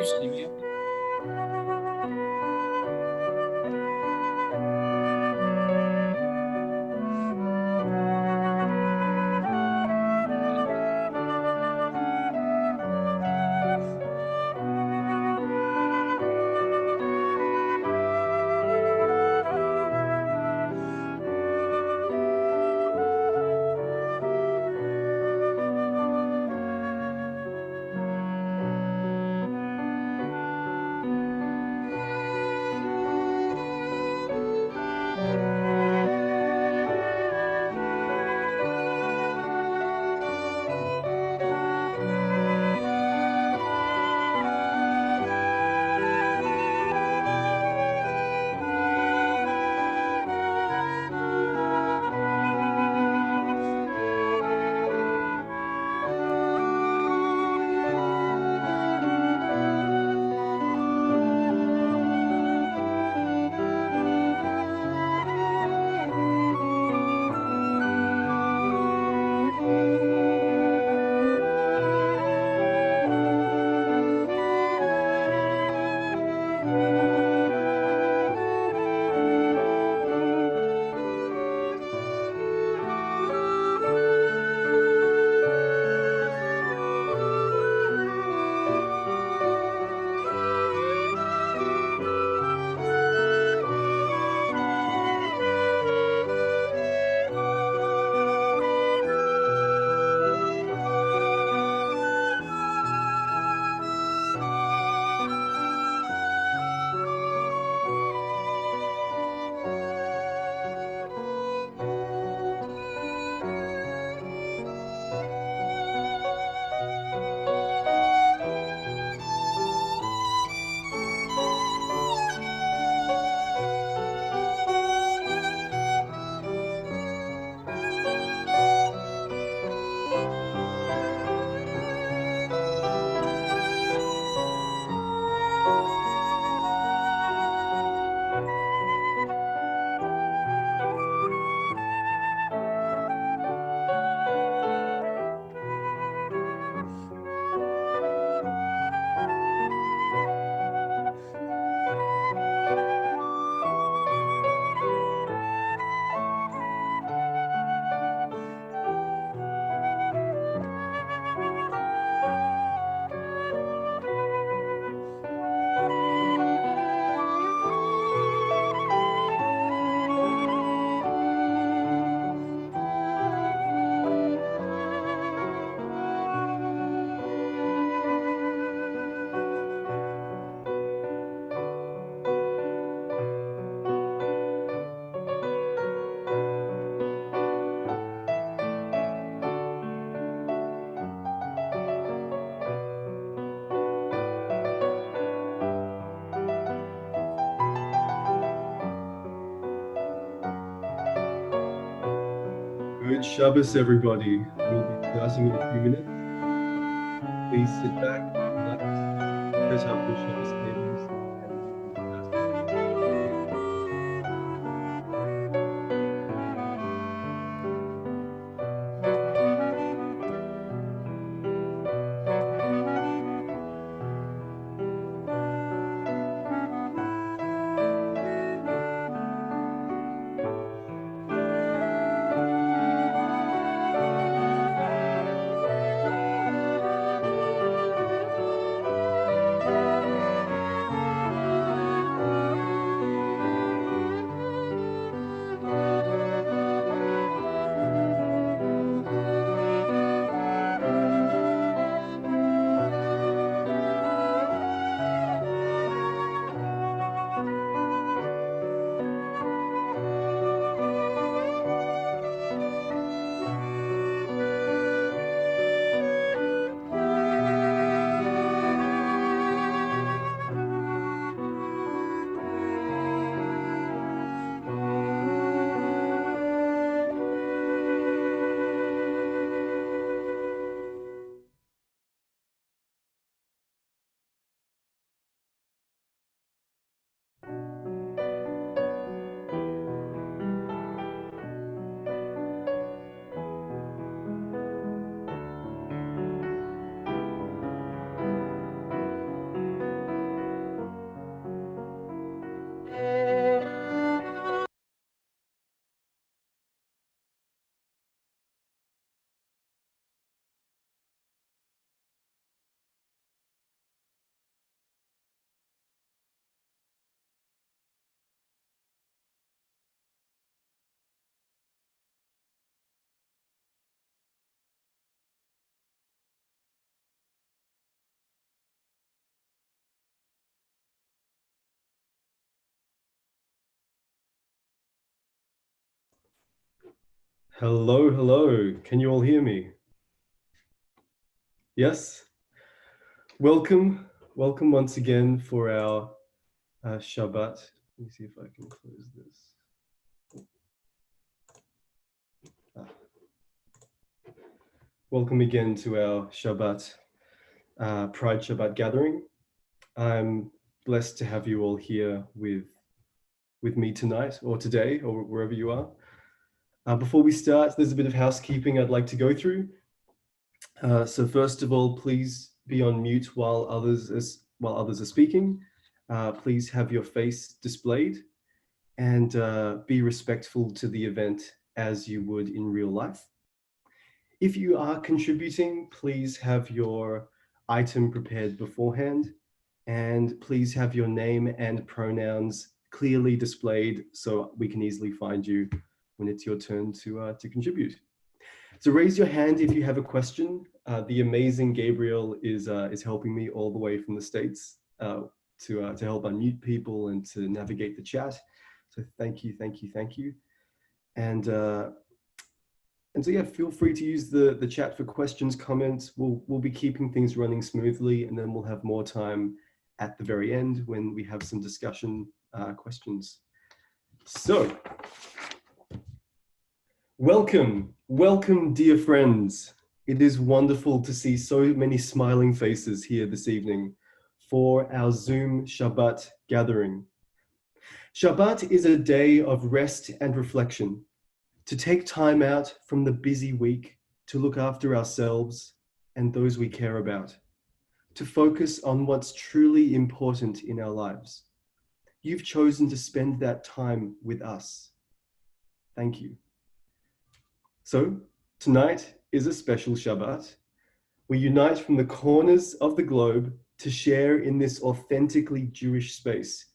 Salut. Good Shabbos, everybody. We'll be starting in a few minutes. Please sit back, relax, set up your Shabbos tables, and we will start. Hello, hello. Can you all hear me? Yes? Welcome once again for our Shabbat. Let me see if I can close this. Ah. Welcome again to our Shabbat, Pride Shabbat gathering. I'm blessed to have you all here with me tonight or today or wherever you are. Before we start, there's a bit of housekeeping I'd like to go through. So first of all, please be on mute while others are speaking. Please have your face displayed and be respectful to the event as you would in real life. If you are contributing, please have your item prepared beforehand, and please have your name and pronouns clearly displayed so we can easily find you when it's your turn to contribute. So raise your hand if you have a question. The amazing Gabriel is helping me all the way from the States to help unmute people and to navigate the chat. So thank you. And so yeah, feel free to use the chat for questions, comments. We'll be keeping things running smoothly, and then we'll have more time at the very end when we have some discussion questions. So welcome, dear friends. It is wonderful to see so many smiling faces here this evening for our Zoom Shabbat gathering. Shabbat is a day of rest and reflection, to take time out from the busy week to look after ourselves and those we care about, to focus on what's truly important in our lives. You've chosen to spend that time with us. Thank you. So tonight is a special Shabbat. We unite from the corners of the globe to share in this authentically Jewish space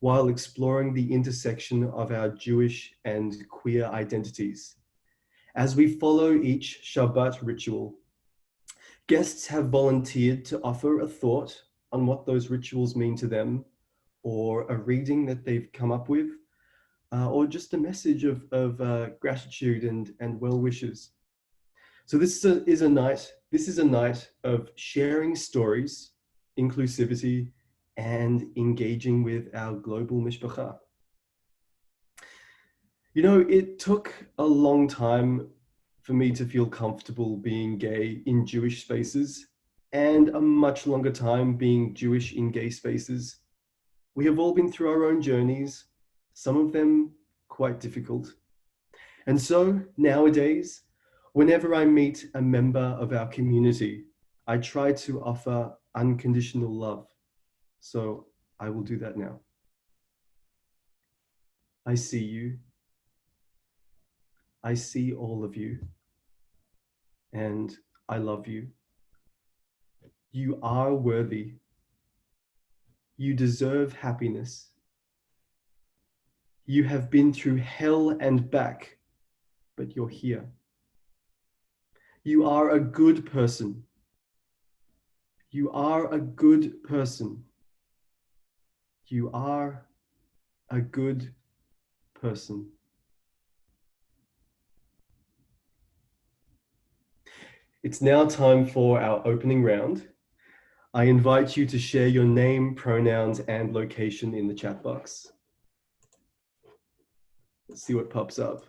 while exploring the intersection of our Jewish and queer identities. As we follow each Shabbat ritual, guests have volunteered to offer a thought on what those rituals mean to them, or a reading that they've come up with, or just a message of gratitude and well wishes. So this is a night of sharing stories, inclusivity, and engaging with our global mishpacha. You know, it took a long time for me to feel comfortable being gay in Jewish spaces, and a much longer time being Jewish in gay spaces. We have all been through our own journeys, some of them quite difficult. And so nowadays, whenever I meet a member of our community, I try to offer unconditional love. So I will do that now. I see you. I see all of you. And I love you. You are worthy. You deserve happiness. You have been through hell and back, but you're here. You are a good person. You are a good person. You are a good person. It's now time for our opening round. I invite you to share your name, pronouns, and location in the chat box. Let's see what pops up.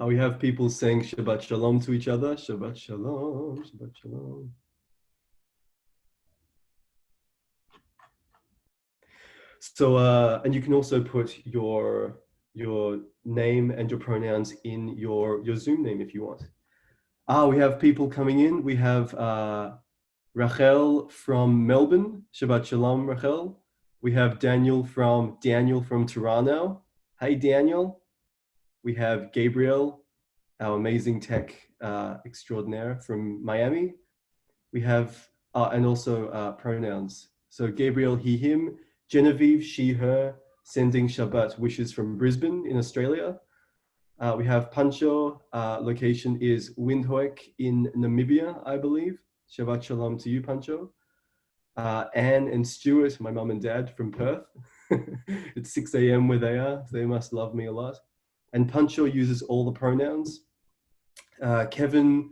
We have people saying Shabbat Shalom to each other. Shabbat Shalom, Shabbat Shalom. So, and you can also put your name and your pronouns in your Zoom name if you want. We have people coming in. We have Rachel from Melbourne. Shabbat Shalom, Rachel. We have Daniel from Toronto. Hi, Daniel. We have Gabriel, our amazing tech extraordinaire from Miami. We have, and also pronouns. So Gabriel, he, him. Genevieve, she, her, sending Shabbat wishes from Brisbane in Australia. We have Pancho, location is Windhoek in Namibia, I believe. Shabbat Shalom to you, Pancho. Anne and Stuart, my mum and dad from Perth. It's 6 a.m. where they are, so they must love me a lot. And Pancho uses all the pronouns. Kevin,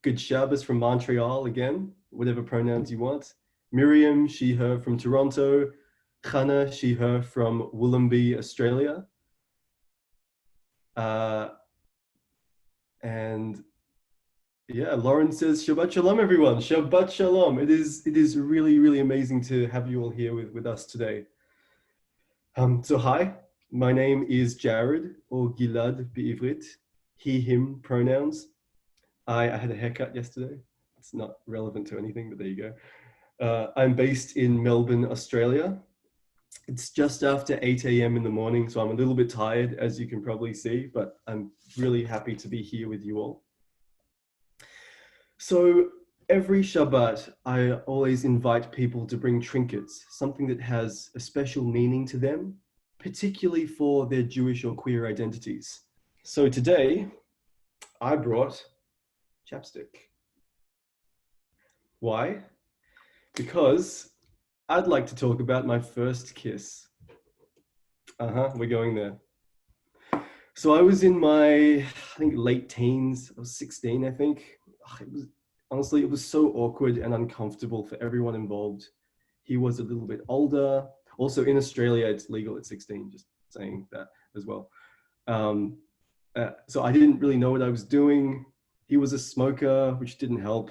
good Shabbos from Montreal again, whatever pronouns you want. Miriam, she, her from Toronto. Hannah, she, her from Wollongby, Australia. And yeah, Lauren says, Shabbat Shalom, everyone. Shabbat Shalom. It is really, really amazing to have you all here with us today. So hi, my name is Jarod, or Gilad Be'ivrit, he, him pronouns. I had a haircut yesterday. It's not relevant to anything, but there you go. I'm based in Melbourne, Australia. It's just after 8 a.m. in the morning, so I'm a little bit tired, as you can probably see, but I'm really happy to be here with you all. So every Shabbat, I always invite people to bring trinkets, something that has a special meaning to them, particularly for their Jewish or queer identities. So today, I brought chapstick. Why? Because I'd like to talk about my first kiss. We're going there. So I was in my, I think, late teens. I was 16, I think. Honestly, it was so awkward and uncomfortable for everyone involved. He was a little bit older. Also in Australia, it's legal at 16, just saying that as well. So I didn't really know what I was doing. He was a smoker, which didn't help.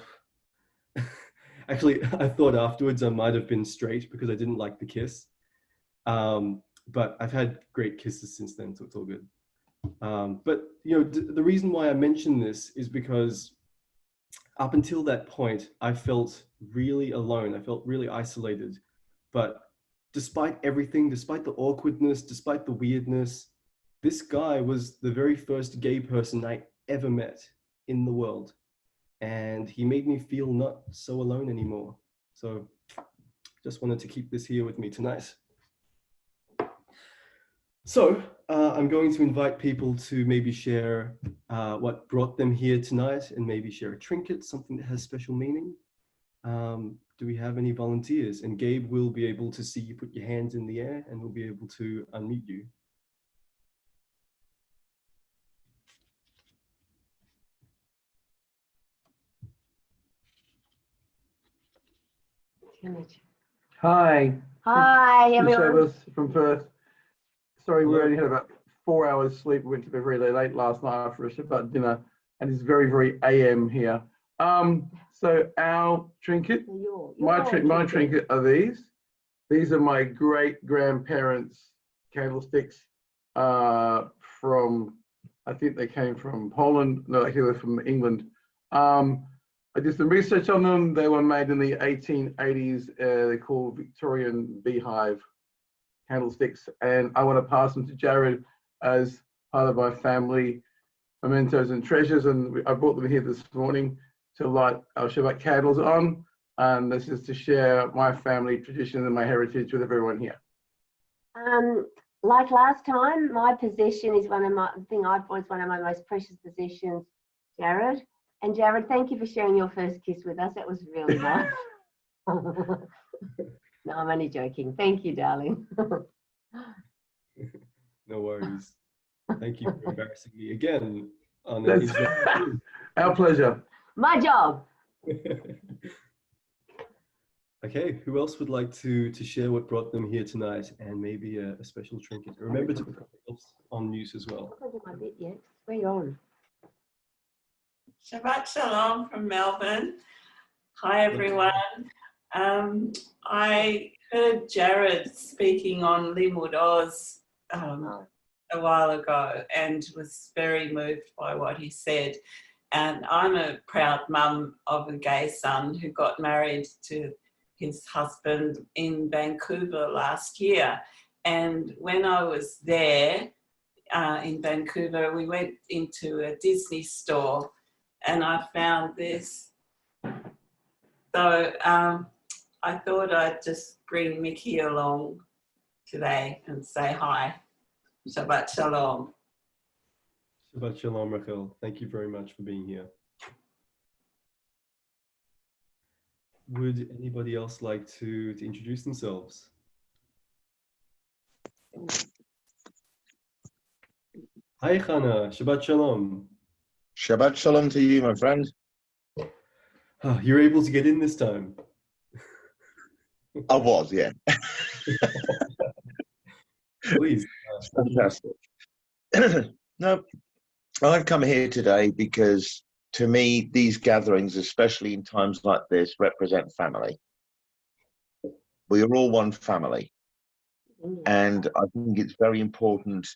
Actually, I thought afterwards I might have been straight because I didn't like the kiss. But I've had great kisses since then, so it's all good. But you know, the reason why I mention this is because up until that point, I felt really alone. I felt really isolated. But despite everything, despite the awkwardness, despite the weirdness, this guy was the very first gay person I ever met in the world. And he made me feel not so alone anymore. So just wanted to keep this here with me tonight. So I'm going to invite people to maybe share what brought them here tonight and maybe share a trinket, something that has special meaning. Do we have any volunteers? And Gabe will be able to see you put your hands in the air and we'll be able to unmute you. Hi. Hi, everyone. From Perth. Sorry, Hello. we only had about 4 hours sleep. We went to bed very late last night after a Shabbat dinner, and it's very AM here. So our trinket, my trinket are these. These are my great grandparents' candlesticks from, I think they came from Poland. No, actually they're from England. I did some research on them. They were made in the 1880s. They're called Victorian beehive candlesticks. And I want to pass them to Jarod as part of my family mementos and treasures. And I brought them here this morning to light our Shabbat candles on. And this is to share my family tradition and my heritage with everyone here. Like last time, my possession is one of my most precious possessions, Jarod. And Jarod, thank you for sharing your first kiss with us. That was really nice. No, I'm only joking. Thank you, darling. No worries. Thank you for embarrassing me again on That's our pleasure. My job. Okay, who else would like to share what brought them here tonight and maybe a special trinket? Remember to put yourself on mute as well. I can't do my bit yet. Where are you on? Shabbat Shalom from Melbourne. Hi, everyone. I heard Jarod speaking on Limud Oz a while ago and was very moved by what he said. And I'm a proud mum of a gay son who got married to his husband in Vancouver last year. And when I was there in Vancouver, we went into a Disney store and I found this. So I thought I'd just bring Mickey along today and say hi. Shabbat Shalom. Shabbat Shalom, Rachel. Thank you very much for being here. Would anybody else like to introduce themselves? Hi, Chana. Shabbat Shalom. Shabbat shalom to you, my friend. Oh, you're able to get in this time. I was, yeah. Please. Fantastic. No, I've come here today because to me, these gatherings, especially in times like this, represent family. We are all one family. And I think it's very important.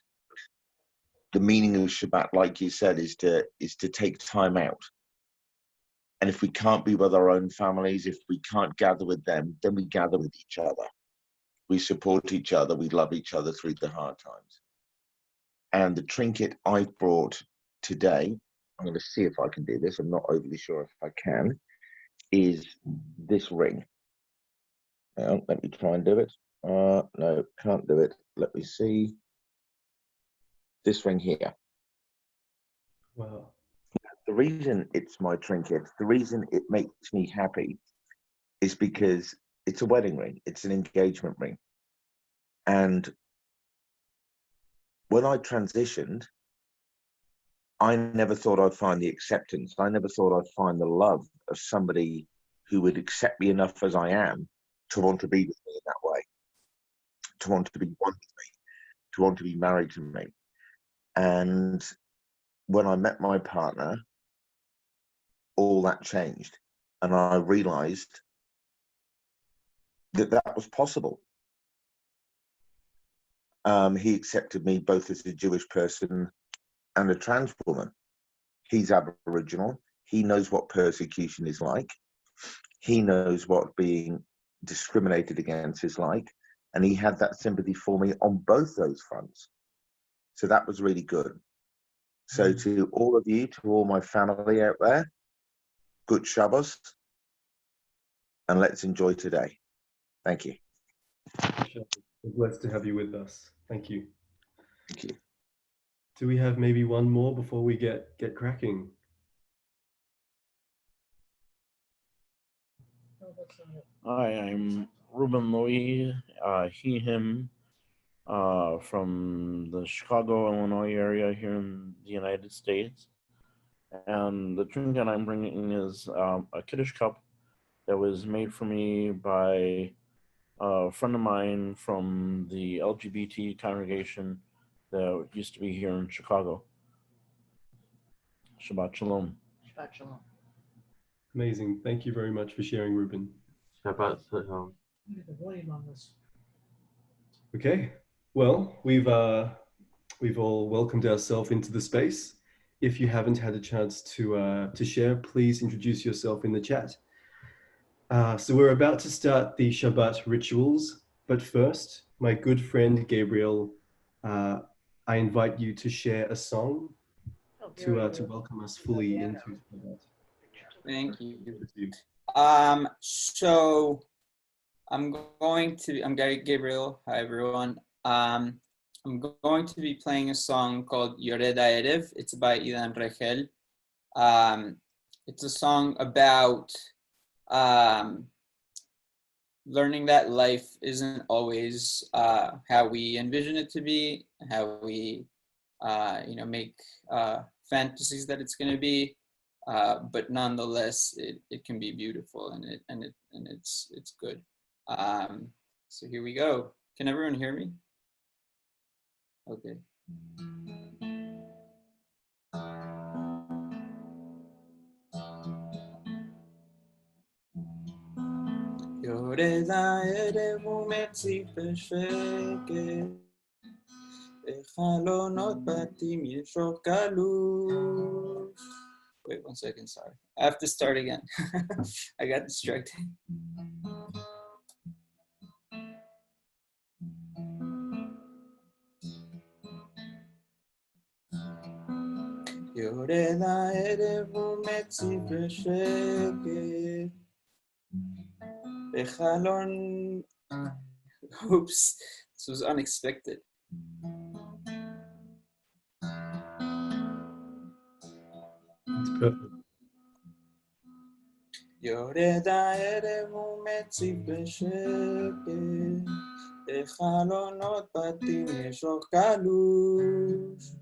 The meaning of Shabbat, like you said, is to take time out. And if we can't be with our own families, if we can't gather with them, then we gather with each other. We support each other. We love each other through the hard times. And the trinket I brought today, I'm going to see if I can do this. I'm not overly sure if I can, is this ring. Now, let me try and do it. No, can't do it. Let me see. This ring here. Wow. The reason it's my trinket, the reason it makes me happy is because it's a wedding ring. It's an engagement ring. And when I transitioned, I never thought I'd find the acceptance. I never thought I'd find the love of somebody who would accept me enough as I am to want to be with me in that way, to want to be one with me, to want to be married to me. And when I met my partner, all that changed. And I realized that that was possible. He accepted me both as a Jewish person and a trans woman. He's Aboriginal. He knows what persecution is like. He knows what being discriminated against is like. And he had that sympathy for me on both those fronts. So that was really good. So to all of you, to all my family out there, good Shabbos, and let's enjoy today. Thank you. We're blessed to have you with us. Thank you. Thank you. Do we have maybe one more before we get cracking? Hi, I'm Ruben Louis, he, him, from the Chicago, Illinois area here in the United States. And the trinket I'm bringing is a Kiddush cup that was made for me by a friend of mine from the LGBT congregation that used to be here in Chicago. Shabbat Shalom. Shabbat Shalom. Amazing. Thank you very much for sharing, Ruben. Shabbat Shalom. Look at the volume on this. Okay. Well, we've all welcomed ourselves into the space. If you haven't had a chance to share, please introduce yourself in the chat. So we're about to start the Shabbat rituals, but first, my good friend Gabriel, I invite you to share a song to welcome us fully into Shabbat. Thank you. Over to you. So I'm Gabriel. Hi, everyone. I'm going to be playing a song called Yored Ha'erev. It's by Ilan Rechel. It's a song about learning that life isn't always how we envision it to be, how we make fantasies that it's going to be, but nonetheless it can be beautiful and it's good. So here we go. Can everyone hear me? Okay. יורד הערב ומציף בשקט, בחלונות בתים יש אור קלוש. Wait 1 second, sorry. I have to start again. I got distracted. יורד הערב ומציף בשקט, בחלון... Oops, this was unexpected. It's perfect. יורד הערב ומציף בשקט, בחלונות בתים יש אור קלוש.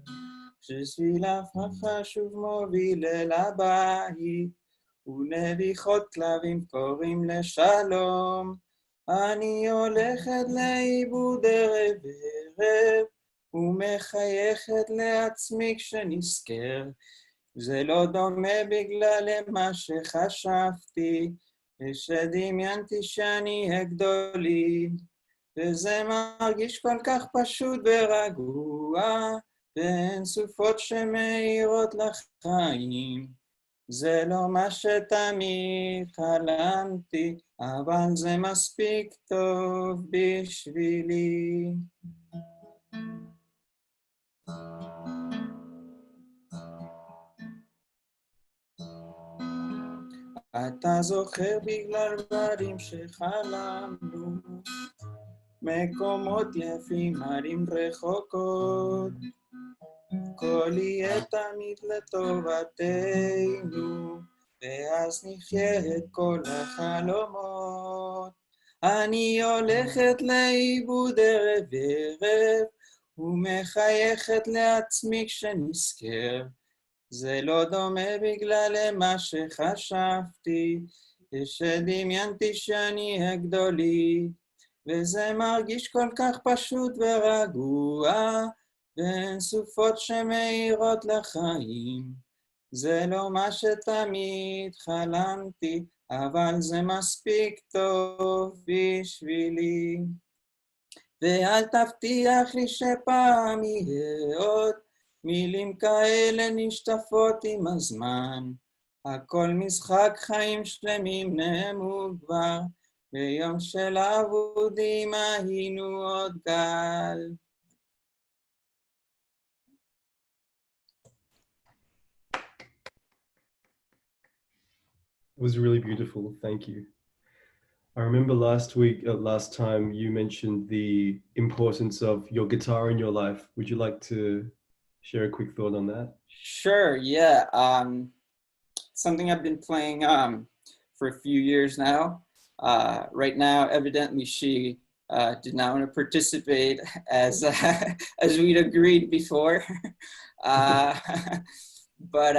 שסבילך החשוב מוביל אל הבית, ונביחות כלבים קוראים לשלום. אני הולכת לאיבוד ערב ערב, ומחייכת לעצמי כשנזכר. זה לא דומה בגלל מה שחשבתי, ושדמיינתי שאני אהיה גדולי, וזה מרגיש כל כך פשוט ורגוע, ואין סופות שמאירות לחיים. זה לא מה שתמיד חלמתי, אבל זה מספיק טוב בשבילי. אתה זוכר בגלל דברים שחלמנו, מקומות יפים, ערים רחוקות, כל יהיה תמיד לטובתנו, ואז נחיה את כל החלומות. אני הולכת לאיבוד ערב ערב, ומחייכת לעצמי כשנזכר. זה לא דומה בגלל מה שחשבתי, ושדמיינתי שאני אהיה גדולי, וזה מרגיש כל כך פשוט ורגוע, ואין סופות שמאירות לחיים. זה לא מה שתמיד חלמתי, אבל זה מספיק טוב בשבילי. ואל תבטיח לי שפעם יהיה עוד, מילים כאלה נשטפות עם הזמן. הכל משחק חיים שלמים נאמו כבר, ביום של אבודים היינו עוד גל. It was really beautiful. Thank you. I remember last time you mentioned the importance of your guitar in your life. Would you like to share a quick thought on that? Sure, yeah. Something I've been playing for a few years now. Right now, evidently, she did not want to participate as as we'd agreed before. But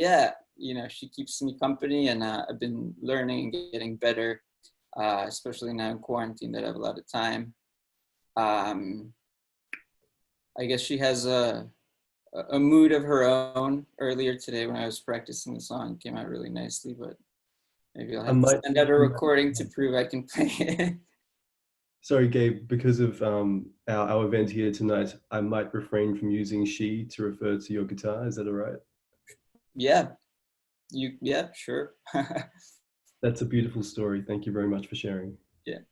yeah, you know, she keeps me company, and I've been learning and getting better, especially now in quarantine that I have a lot of time. I guess she has a mood of her own. Earlier today when I was practicing the song, it came out really nicely, but maybe I'll have to send out a recording to prove I can play it. Sorry, Gabe, because of our event here tonight, I might refrain from using she to refer to your guitar. Is that all right? Yeah, yeah, sure. That's a beautiful story. Thank you very much for sharing. Yeah.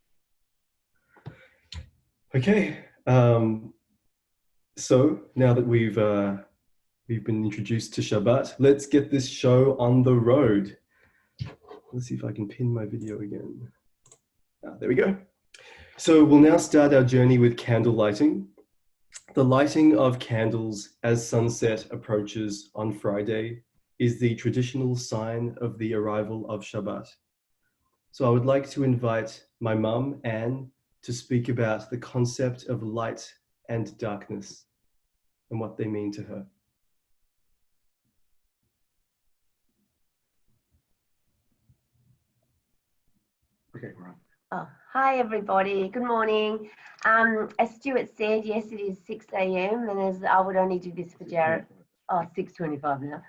Okay. So now that we've been introduced to Shabbat, let's get this show on the road. Let's see if I can pin my video again. There we go. So we'll now start our journey with candle lighting. The lighting of candles as sunset approaches on Friday is the traditional sign of the arrival of Shabbat. So I would like to invite my mum, Anne, to speak about the concept of light and darkness and what they mean to her. Okay, right. Oh, hi everybody, good morning. As Stuart said, yes, it is 6 a.m. and as I would only do this for Jarod. Oh, 6:25 now.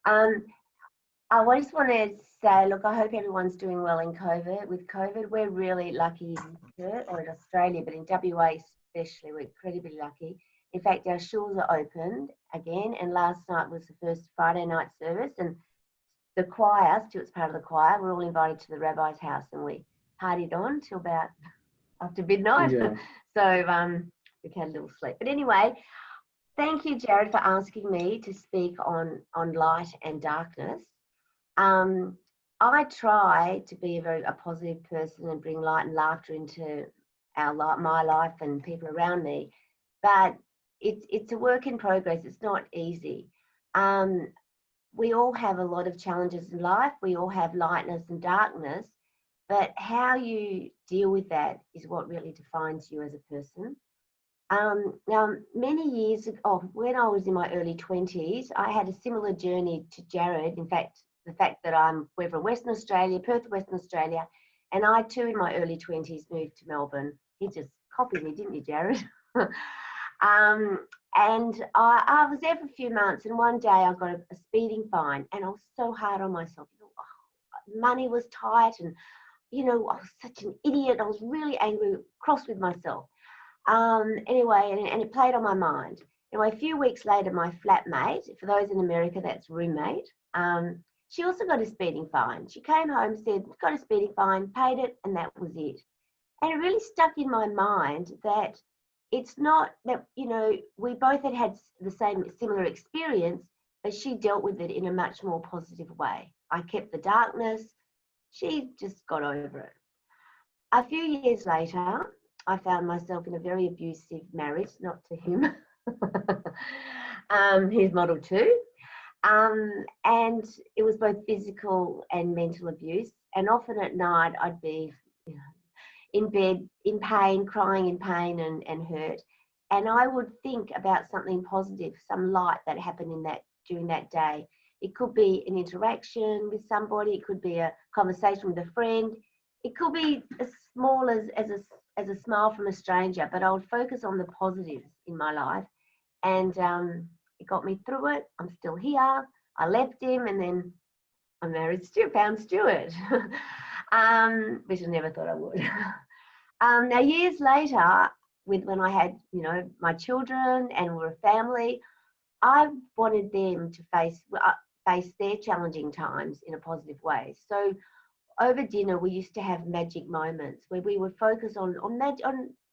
I just want to say, look, I hope everyone's doing well in COVID. With COVID, we're really lucky here, or in Australia, but in WA especially, we're incredibly lucky. In fact, our schools are opened again, and last night was the first Friday night service, and the choir, Stuart's part of the choir, we're all invited to the rabbi's house, and we partied on till about after midnight. Yeah. So we had a little sleep. But anyway, thank you, Jarod, for asking me to speak on light and darkness. I try to be a positive person and bring light and laughter into my life and people around me, but it's a work in progress. It's not easy. We all have a lot of challenges in life. We all have lightness and darkness, but how you deal with that is what really defines you as a person. Now, many years ago, when I was in my early 20s, I had a similar journey to Jarod. In fact, the fact that we're from Western Australia, Perth, Western Australia, and I too in my early 20s moved to Melbourne. He just copied me, didn't you, Jarod? And I was there for a few months, and one day I got a speeding fine, and I was so hard on myself. Money was tight, and I was such an idiot. I was really angry, cross with myself. Anyway, and it played on my mind. Anyway, a few weeks later, my flatmate, for those in America, that's roommate, she also got a speeding fine. She came home, said, got a speeding fine, paid it, and that was it. And it really stuck in my mind that it's not that, we both had the similar experience, but she dealt with it in a much more positive way. I kept the darkness. She just got over it. A few years later, I found myself in a very abusive marriage, not to him. He's model 2. And it was both physical and mental abuse. And often at night, I'd be in bed, in pain, crying in pain and hurt. And I would think about something positive, some light that happened during that day. It could be an interaction with somebody. It could be a conversation with a friend. It could be as small as a smile from a stranger, but I would focus on the positives in my life. And it got me through it. I'm still here. I left him, and then I married found Stuart, which I never thought I would. Now, years later, when I had, my children and we're a family, I wanted them to face their challenging times in a positive way. So over dinner, we used to have magic moments where we would focus on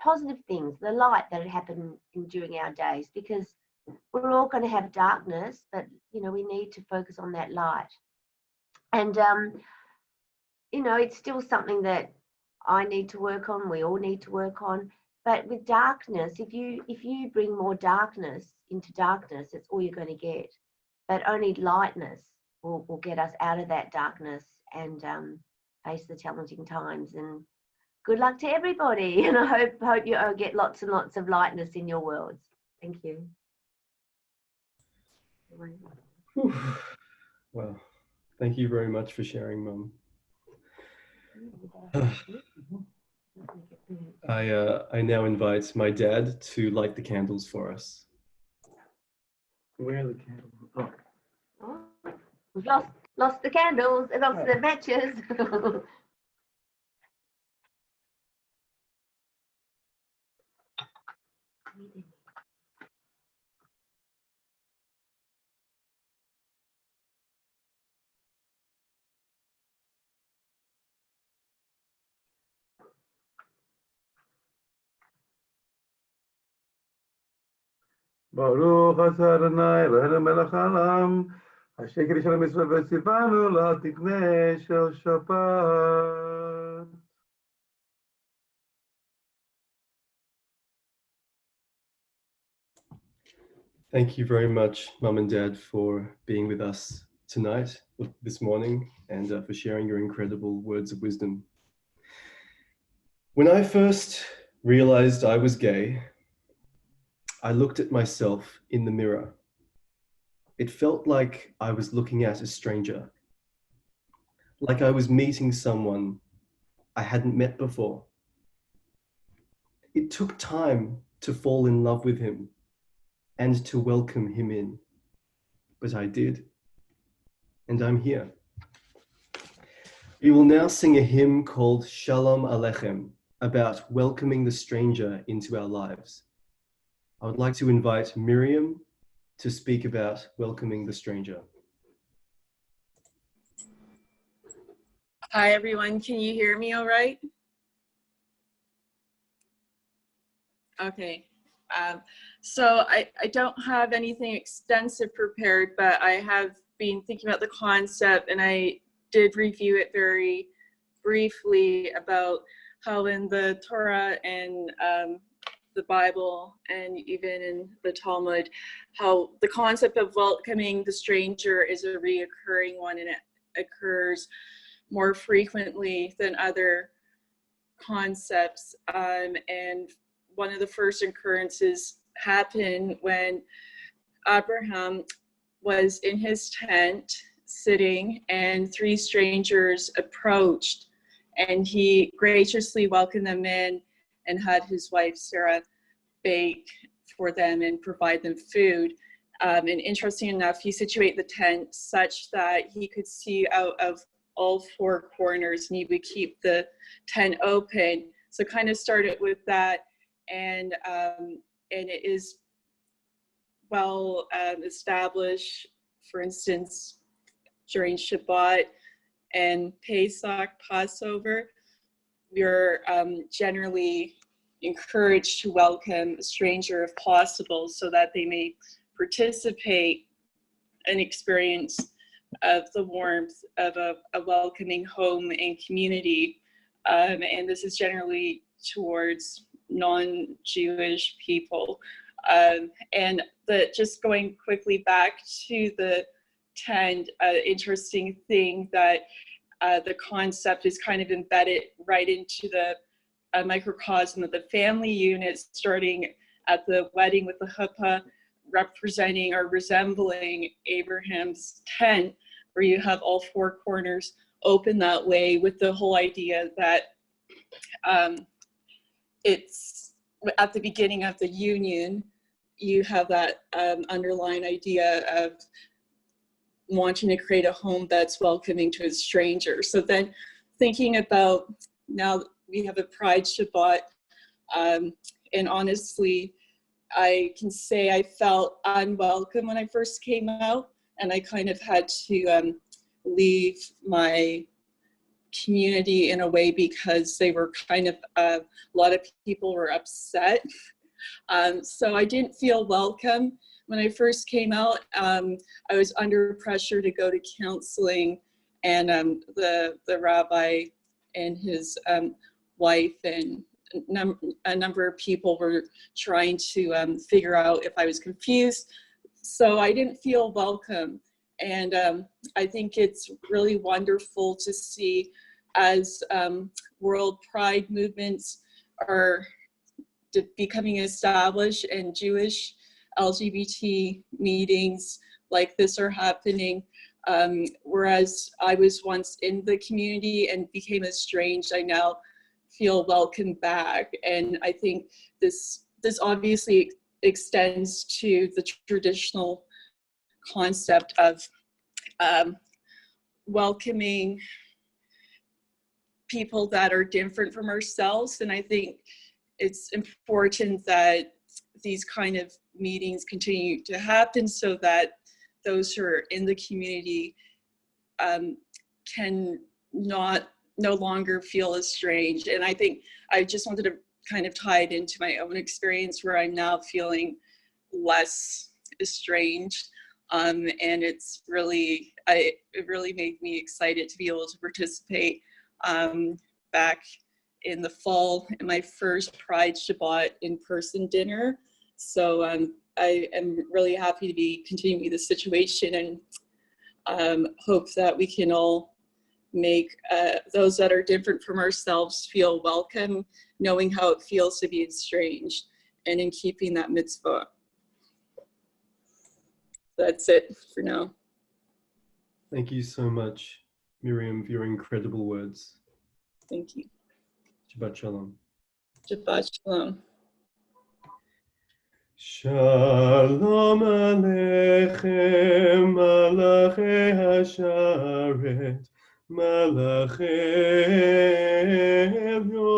positive things, the light that had happened during our days, because we're all going to have darkness, but, we need to focus on that light. And, it's still something that I need to work on, we all need to work on. But with darkness, if you bring more darkness into darkness, that's all you're going to get. But only lightness will get us out of that darkness and face the challenging times. And good luck to everybody. And I hope you get lots and lots of lightness in your worlds. Thank you. Well, thank you very much for sharing, Mum. I now invite my dad to light the candles for us. Where are the candles? Oh, we've lost the candles and lost the matches. Baruch atah Adonai Eloheinu melech haolam, asher kiddush mitzvot v'tzivanu l'tiknei shel Shabbat. Thank you very much, Mum and Dad, for being with us tonight, this morning, and for sharing your incredible words of wisdom. When I first realized I was gay, I looked at myself in the mirror. It felt like I was looking at a stranger, like I was meeting someone I hadn't met before. It took time to fall in love with him and to welcome him in, but I did, and I'm here. We will now sing a hymn called Shalom Aleichem, about welcoming the stranger into our lives. I would like to invite Miriam to speak about welcoming the stranger. Hi everyone, can you hear me all right? Okay, so I don't have anything extensive prepared, but I have been thinking about the concept, and I did review it very briefly about how in the Torah and the Bible and even in the Talmud, how the concept of welcoming the stranger is a reoccurring one, and it occurs more frequently than other concepts. And one of the first occurrences happened when Abraham was in his tent sitting, and 3 strangers approached, and he graciously welcomed them in and had his wife Sarah bake for them and provide them food. And interesting enough, he situated the tent such that he could see out of all 4 corners, and he would keep the tent open. So kind of started with that, and it is well established, for instance, during Shabbat and Pesach, Passover, we're generally encouraged to welcome a stranger if possible, so that they may participate and experience of the warmth of a welcoming home and community. And this is generally towards non-Jewish people. And just going quickly back to the tent, interesting thing that the concept is kind of embedded right into the microcosm of the family unit, starting at the wedding with the chuppah, representing or resembling Abraham's tent, where you have all 4 corners open that way, with the whole idea that it's at the beginning of the union, you have that underlying idea of wanting to create a home that's welcoming to a stranger. So then thinking about, now we have a Pride Shabbat, and honestly, I can say I felt unwelcome when I first came out, and I kind of had to leave my community in a way, because they were kind of, a lot of people were upset. So I didn't feel welcome when I first came out. I was under pressure to go to counseling, and the rabbi and his wife and a number of people were trying to figure out if I was confused. So I didn't feel welcome. And I think it's really wonderful to see, as world pride movements are becoming established and Jewish LGBT meetings like this are happening, whereas I was once in the community and became estranged, I now feel welcome back. And I think this obviously extends to the traditional concept of welcoming people that are different from ourselves. And I think it's important that these kind of meetings continue to happen, so that those who are in the community can no longer feel estranged. And I think I just wanted to kind of tie it into my own experience, where I'm now feeling less estranged. And it's really, it really made me excited to be able to participate back in the fall in my first Pride Shabbat in-person dinner. So I am really happy to be continuing this situation, and hope that we can all make those that are different from ourselves feel welcome, knowing how it feels to be estranged, and in keeping that mitzvah. That's it for now. Thank you so much, Miriam, for your incredible words. Thank you. Shabbat Shalom. Shabbat Shalom. Shalom Aleichem, Malachei Hasharet, Malachei Elyon,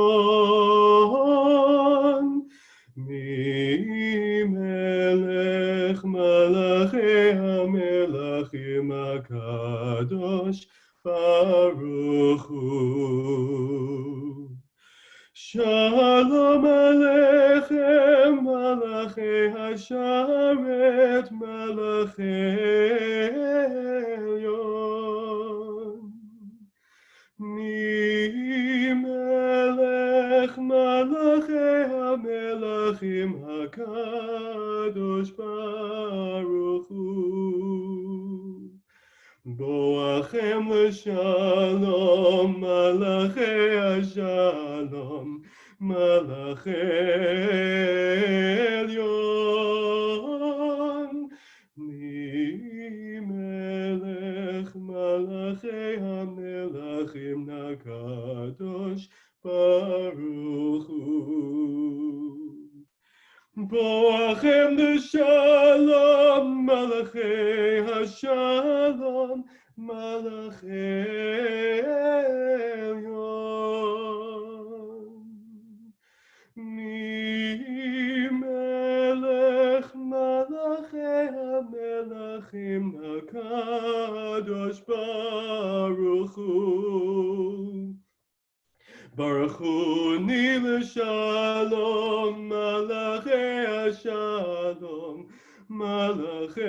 Melech Malachei HaMelachim HaKadosh Baruch Hu. Shalom Aleichem, Malachei Hasharet, Malachei Elyon. Melech Malachei HaMelachim HaKadosh Baruch Hu. Bo Lachem l'shalom, malachei hashalom, malachei elyon. Mi melech malachei hamelachim nakadosh baruch hu. Boachem l'shalom, malachei hashalom, malachei elyon. Mi melech malachei hamelachim hakadosh baruch hu. Baruch hu ni l'shalom, malachei hashalom, malachei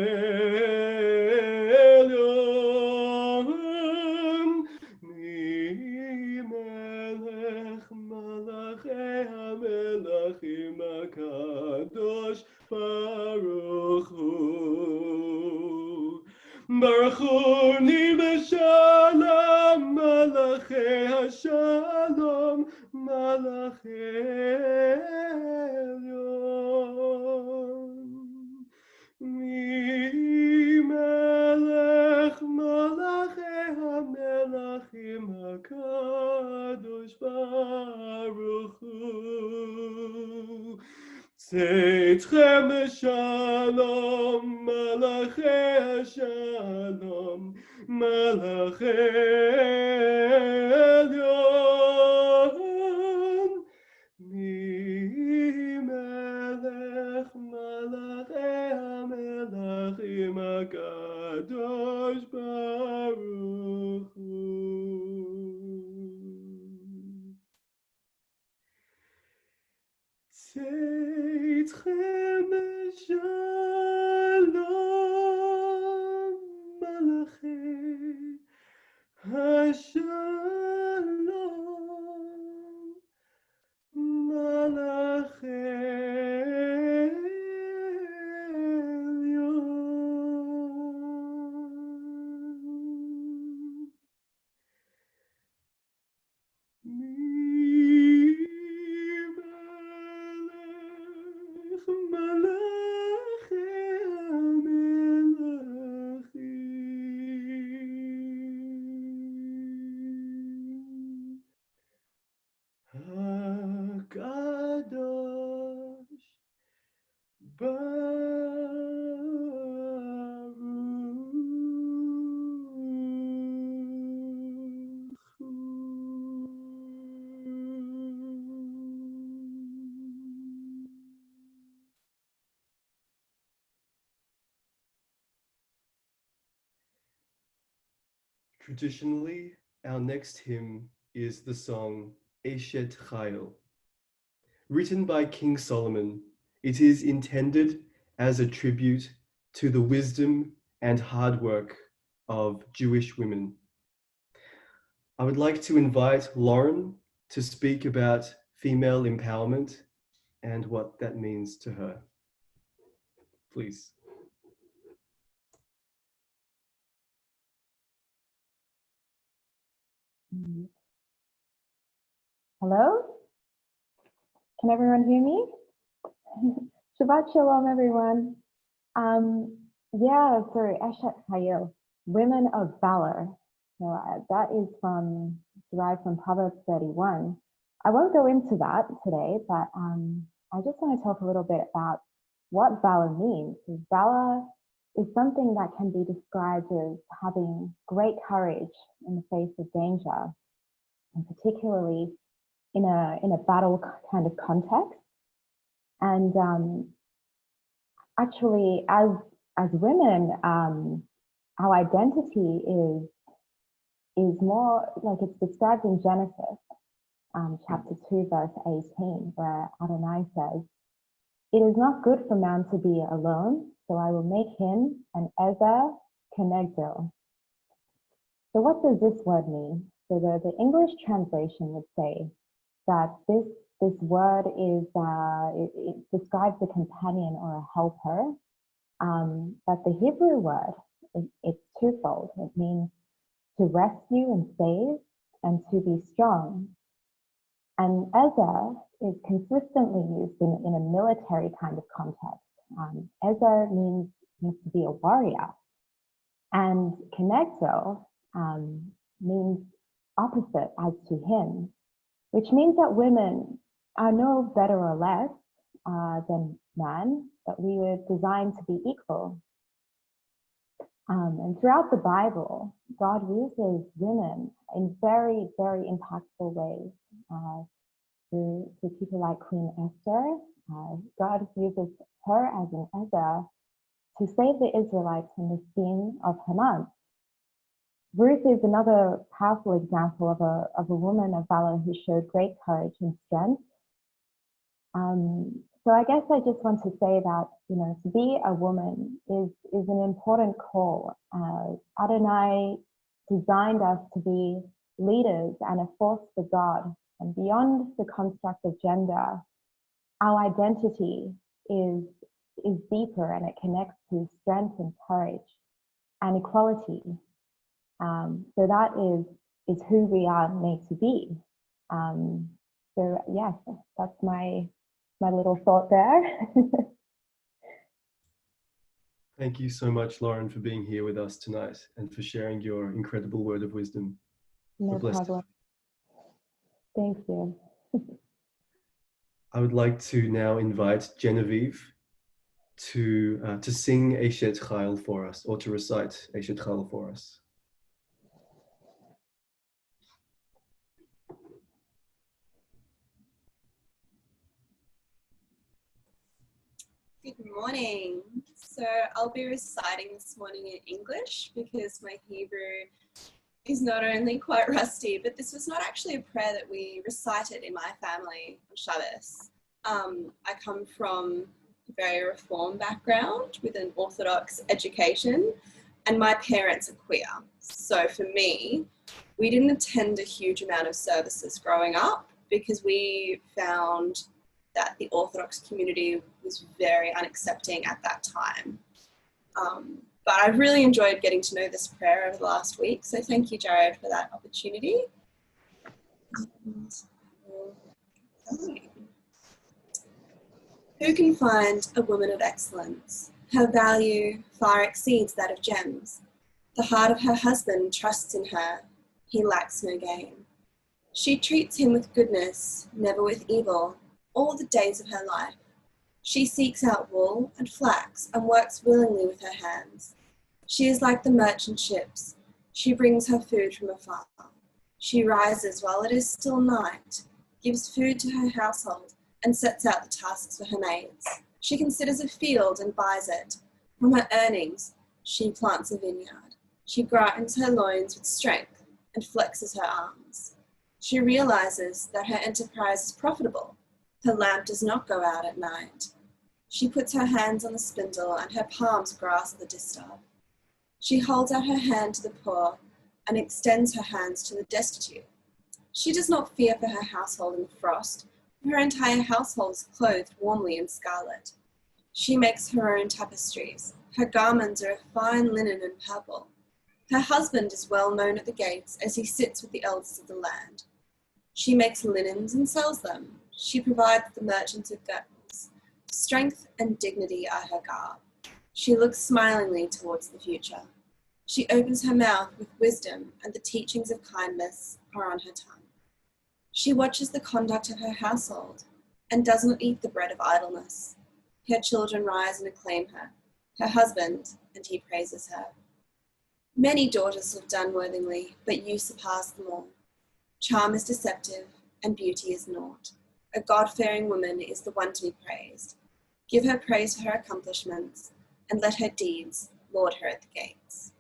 elyon. Mi melech malachei hamelachim hakadosh baruch hu. Baruch hu ni l'shalom, malachei hashalom, malachei elyon. Mi melech malachei hamelachim hakadosh baruch hu. Tzeitzchem l'shalom, malachei hashalom, malachei elyon. Mi melech malachei hamelachim hakadosh baruch hu. Tzeitzchem shalom, malachei hashalom, malachei elyon. Hakadosh baruch hu. Traditionally, our next hymn is the song Eshet Chayil. Written by King Solomon, it is intended as a tribute to the wisdom and hard work of Jewish women. I would like to invite Lauren to speak about female empowerment and what that means to her. Please. Hello? Can everyone hear me? Shabbat Shalom, everyone. So Eshet Chayil, women of valor. So that is derived from Proverbs 31. I won't go into that today, but I just want to talk a little bit about what valor means. Valor is something that can be described as having great courage in the face of danger, and particularly in a battle kind of context. And actually, as women, our identity is more like it's described in Genesis, chapter 2, verse 18, where Adonai says, "It is not good for man to be alone, so I will make him an ezer kenegdo." So what does this word mean? So the English translation would say that this word is it describes a companion or a helper, but the Hebrew word it's twofold. It means to rescue and save, and to be strong. And Ezer is consistently used in a military kind of context. Ezer means to be a warrior. And Kenegdo means opposite as to him, which means that women are no better or less than man, but we were designed to be equal. And throughout the Bible, God uses women in very, very impactful ways. Through people like Queen Esther, God uses her as an Ezer to save the Israelites from the scheme of Haman. Ruth is another powerful example of a woman of valor who showed great courage and strength. So I guess I just want to say that, to be a woman is an important call. Adonai designed us to be leaders and a force for God. And beyond the construct of gender, our identity is deeper, and it connects to strength and courage and equality. So that is who we are made to be. So yes, that's my little thought there. Thank you so much, Lauren, for being here with us tonight and for sharing your incredible word of wisdom. No problem. Thank you. I would like to now invite Genevieve to sing Eshet Chayil for us, or to recite Eshet Chayil for us. Good morning. So I'll be reciting this morning in English because my Hebrew is not only quite rusty, but this was not actually a prayer that we recited in my family on Shabbos. I come from a very Reform background with an Orthodox education, and my parents are queer. So for me, we didn't attend a huge amount of services growing up because we found that the Orthodox community was very unaccepting at that time. But I've really enjoyed getting to know this prayer over the last week. So thank you, Jarod, for that opportunity. Who can find a woman of excellence? Her value far exceeds that of gems. The heart of her husband trusts in her. He lacks no gain. She treats him with goodness, never with evil, all the days of her life. She seeks out wool and flax and works willingly with her hands. She is like the merchant ships. She brings her food from afar. She rises while it is still night, gives food to her household, and sets out the tasks for her maids. She considers a field and buys it. From her earnings, she plants a vineyard. She grindens her loins with strength and flexes her arms. She realizes that her enterprise is profitable. Her lamp does not go out at night. She puts her hands on the spindle and her palms grasp the distaff. She holds out her hand to the poor and extends her hands to the destitute. She does not fear for her household in the frost. Her entire household is clothed warmly in scarlet. She makes her own tapestries. Her garments are of fine linen and purple. Her husband is well known at the gates as he sits with the elders of the land. She makes linens and sells them. She provides the merchants with girdles. Strength and dignity are her garb. She looks smilingly towards the future. She opens her mouth with wisdom, and the teachings of kindness are on her tongue. She watches the conduct of her household and does not eat the bread of idleness. Her children rise and acclaim her, her husband, and he praises her. Many daughters have done worthily, but you surpass them all. Charm is deceptive, and beauty is naught. A God-fearing woman is the one to be praised. Give her praise for her accomplishments, and let her deeds laud her at the gates.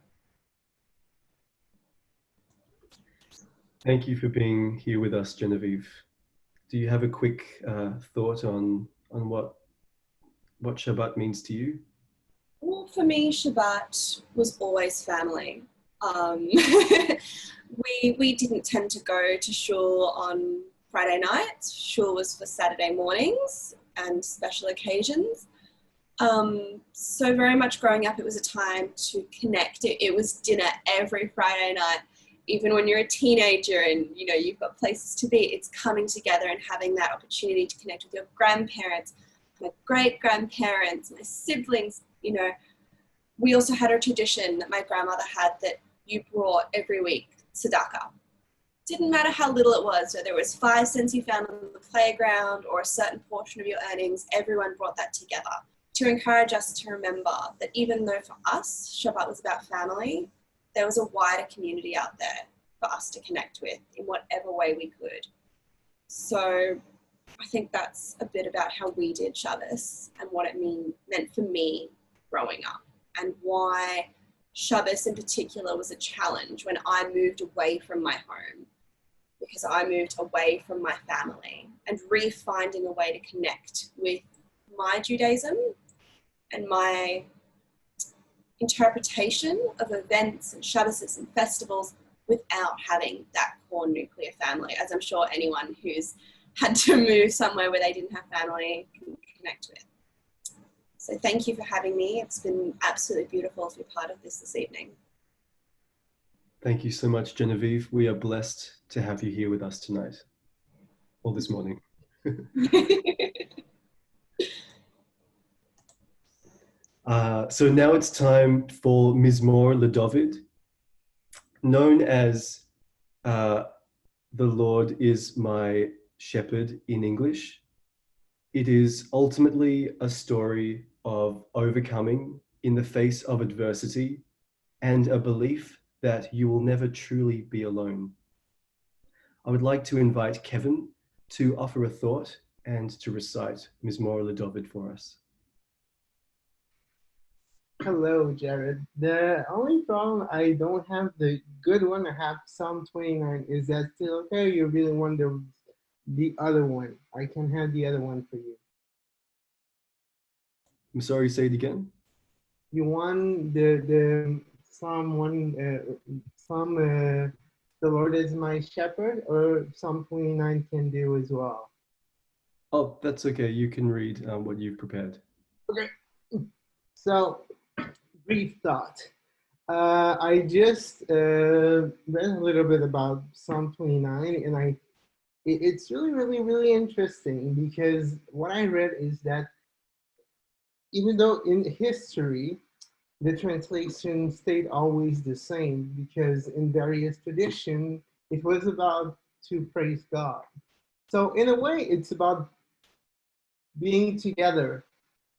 Thank you for being here with us, Genevieve. Do you have a quick thought on what Shabbat means to you? Well, for me, Shabbat was always family. We didn't tend to go to shul on Friday nights. Shul was for Saturday mornings and special occasions. So very much growing up, it was a time to connect. It was dinner every Friday night. even when you're a teenager and you've got places to be, it's coming together and having that opportunity to connect with your grandparents, my great grandparents, my siblings. We also had a tradition that my grandmother had that you brought every week tzedakah. Didn't matter how little it was, whether it was 5 cents you found on the playground or a certain portion of your earnings, everyone brought that together to encourage us to remember that even though for us, Shabbat was about family, there was a wider community out there for us to connect with in whatever way we could. So I think that's a bit about how we did Shabbos and what it meant for me growing up, and why Shabbos in particular was a challenge when I moved away from my home, because I moved away from my family, and refinding a way to connect with my Judaism and my interpretation of events and Shabbos and festivals without having that core nuclear family, as I'm sure anyone who's had to move somewhere where they didn't have family can connect with. So thank you for having me. It's been absolutely beautiful to be part of this evening. Thank you so much, Genevieve. We are blessed to have you here with us tonight, or this morning. So now it's time for Mizmor LeDavid, known as The Lord is My Shepherd in English. It is ultimately a story of overcoming in the face of adversity and a belief that you will never truly be alone. I would like to invite Kevin to offer a thought and to recite Mizmor LeDavid for us. Hello, Jared. The only problem, I don't have the good one. I have Psalm 29. Is that still okay? You really want the other one? I can have the other one for you. I'm sorry, say it again. You want the Psalm 1, the Lord is my shepherd, or Psalm 29 can do as well? Oh, that's okay. You can read what you've prepared. Okay. So, brief thought. I just read a little bit about Psalm 29, and it's really, really, really interesting, because what I read is that even though in history, the translation stayed always the same, because in various traditions, it was about to praise God. So in a way, it's about being together,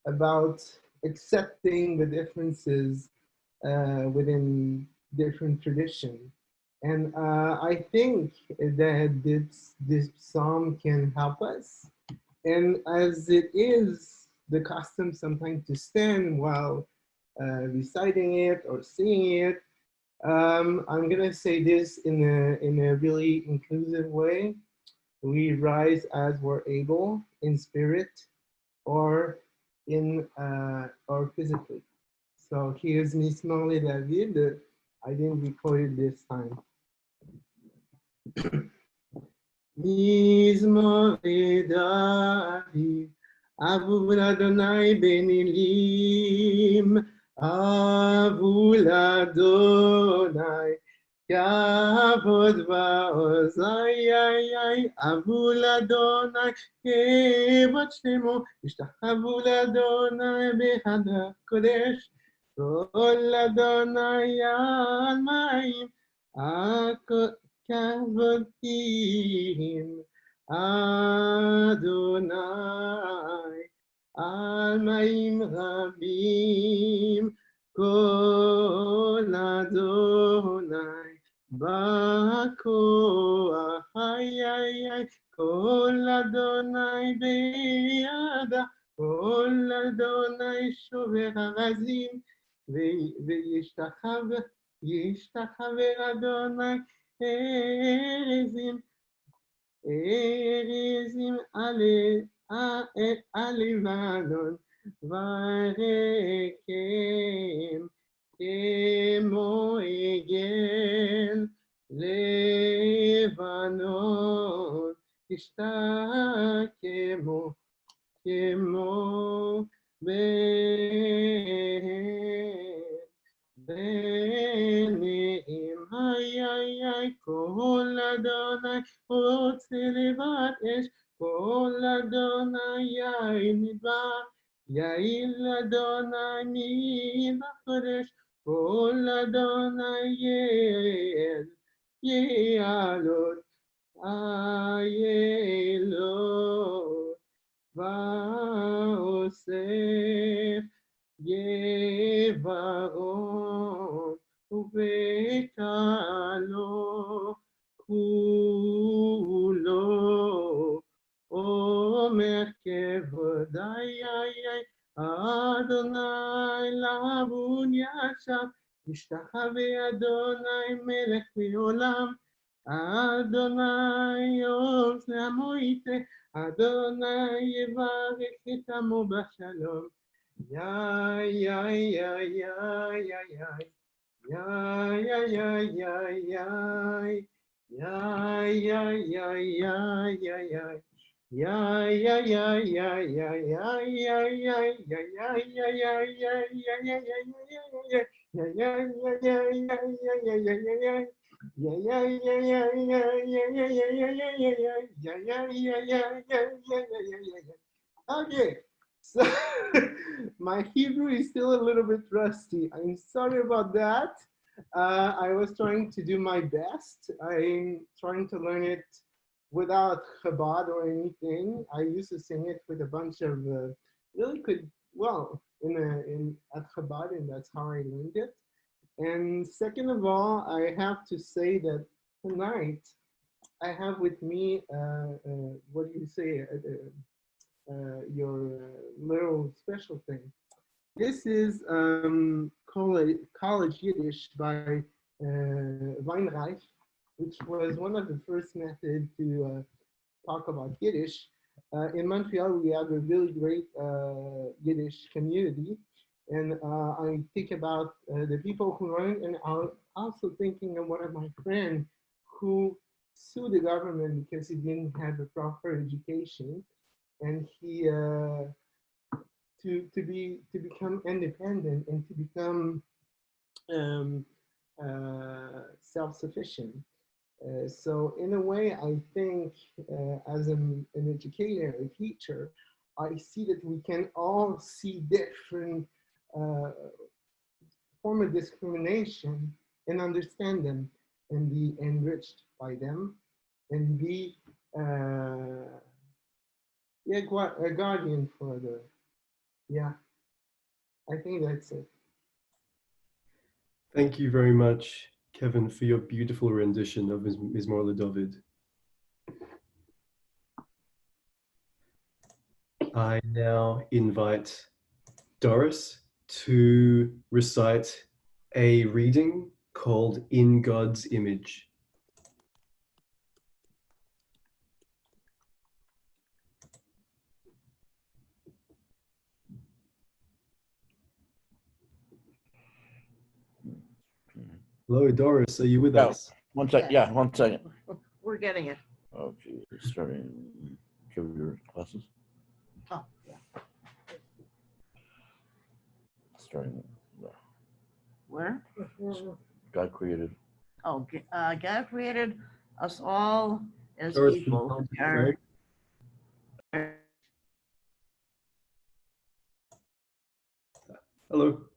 about accepting the differences within different traditions. And I think that this psalm can help us. And as it is the custom sometimes to stand while reciting it or singing it, I'm gonna say this in a really inclusive way. We rise as we're able in spirit or or physically. So here's Mizmor LeDavid. I didn't record it this time. Mizmor LeDavid, Avul Adonai benilim, Avul Adonai, Kavod va'ozai, Avul Adonai, Kevod Shemo, Ishtachavu Adonai behad kodesh, Kol Adonai al mayim, Kavodim Adonai al mayim rabim, Kol Adonai bakoach, Kol Adonai beyada, Kol Adonai shover harazim, וישתחווה אדוני ארזים על לבנון, ורקם כמו עגל לבנון, תשתקמו כמו בנים, Adonai רוצה לבקש, כל אדוני יין נדבך, יעיל אדוני מבחרש, כל אדוני יעלות, איילות, ואוסף יברון, ובקלו כולו, אומר כבודי אדוני לבון ישב, משתחווה אדוני מלך לעולם, אדוני עוז לעמו ייתן, אדוני יברך את עמו בשלום. יאי יאי יאי יאי יאי יאי יאי יאי יאי Okay, so my Hebrew is still a little bit rusty. I'm sorry about that. I was trying to do my best. I'm trying to learn it without Chabad or anything. I used to sing it with a bunch of really good, well, at Chabad, and that's how I learned it. And second of all, I have to say that tonight I have with me, what do you say, your little special thing. This is college Yiddish by Rhine-Davis, which was one of the first methods to talk about Yiddish. In Montreal, we have a really great Yiddish community. And I think about the people who learn, and I'm also thinking of one of my friends who sued the government because he didn't have a proper education. And he to become independent and to become self-sufficient. So in a way, I think as an educator, a teacher, I see that we can all see different form of discrimination and understand them and be enriched by them and be a guardian for the, I think that's it. Thank you very much, Kevin, for your beautiful rendition of Mizmor LeDavid. I now invite Doris to recite a reading called In God's Image. Hello, Doris, are you with us? One second. Yeah, 1 second. We're getting it. Oh, geez. Starting. Give your classes. Oh, yeah. Starting. Where? God created. Oh, God created us all as Doris, equal. Hello.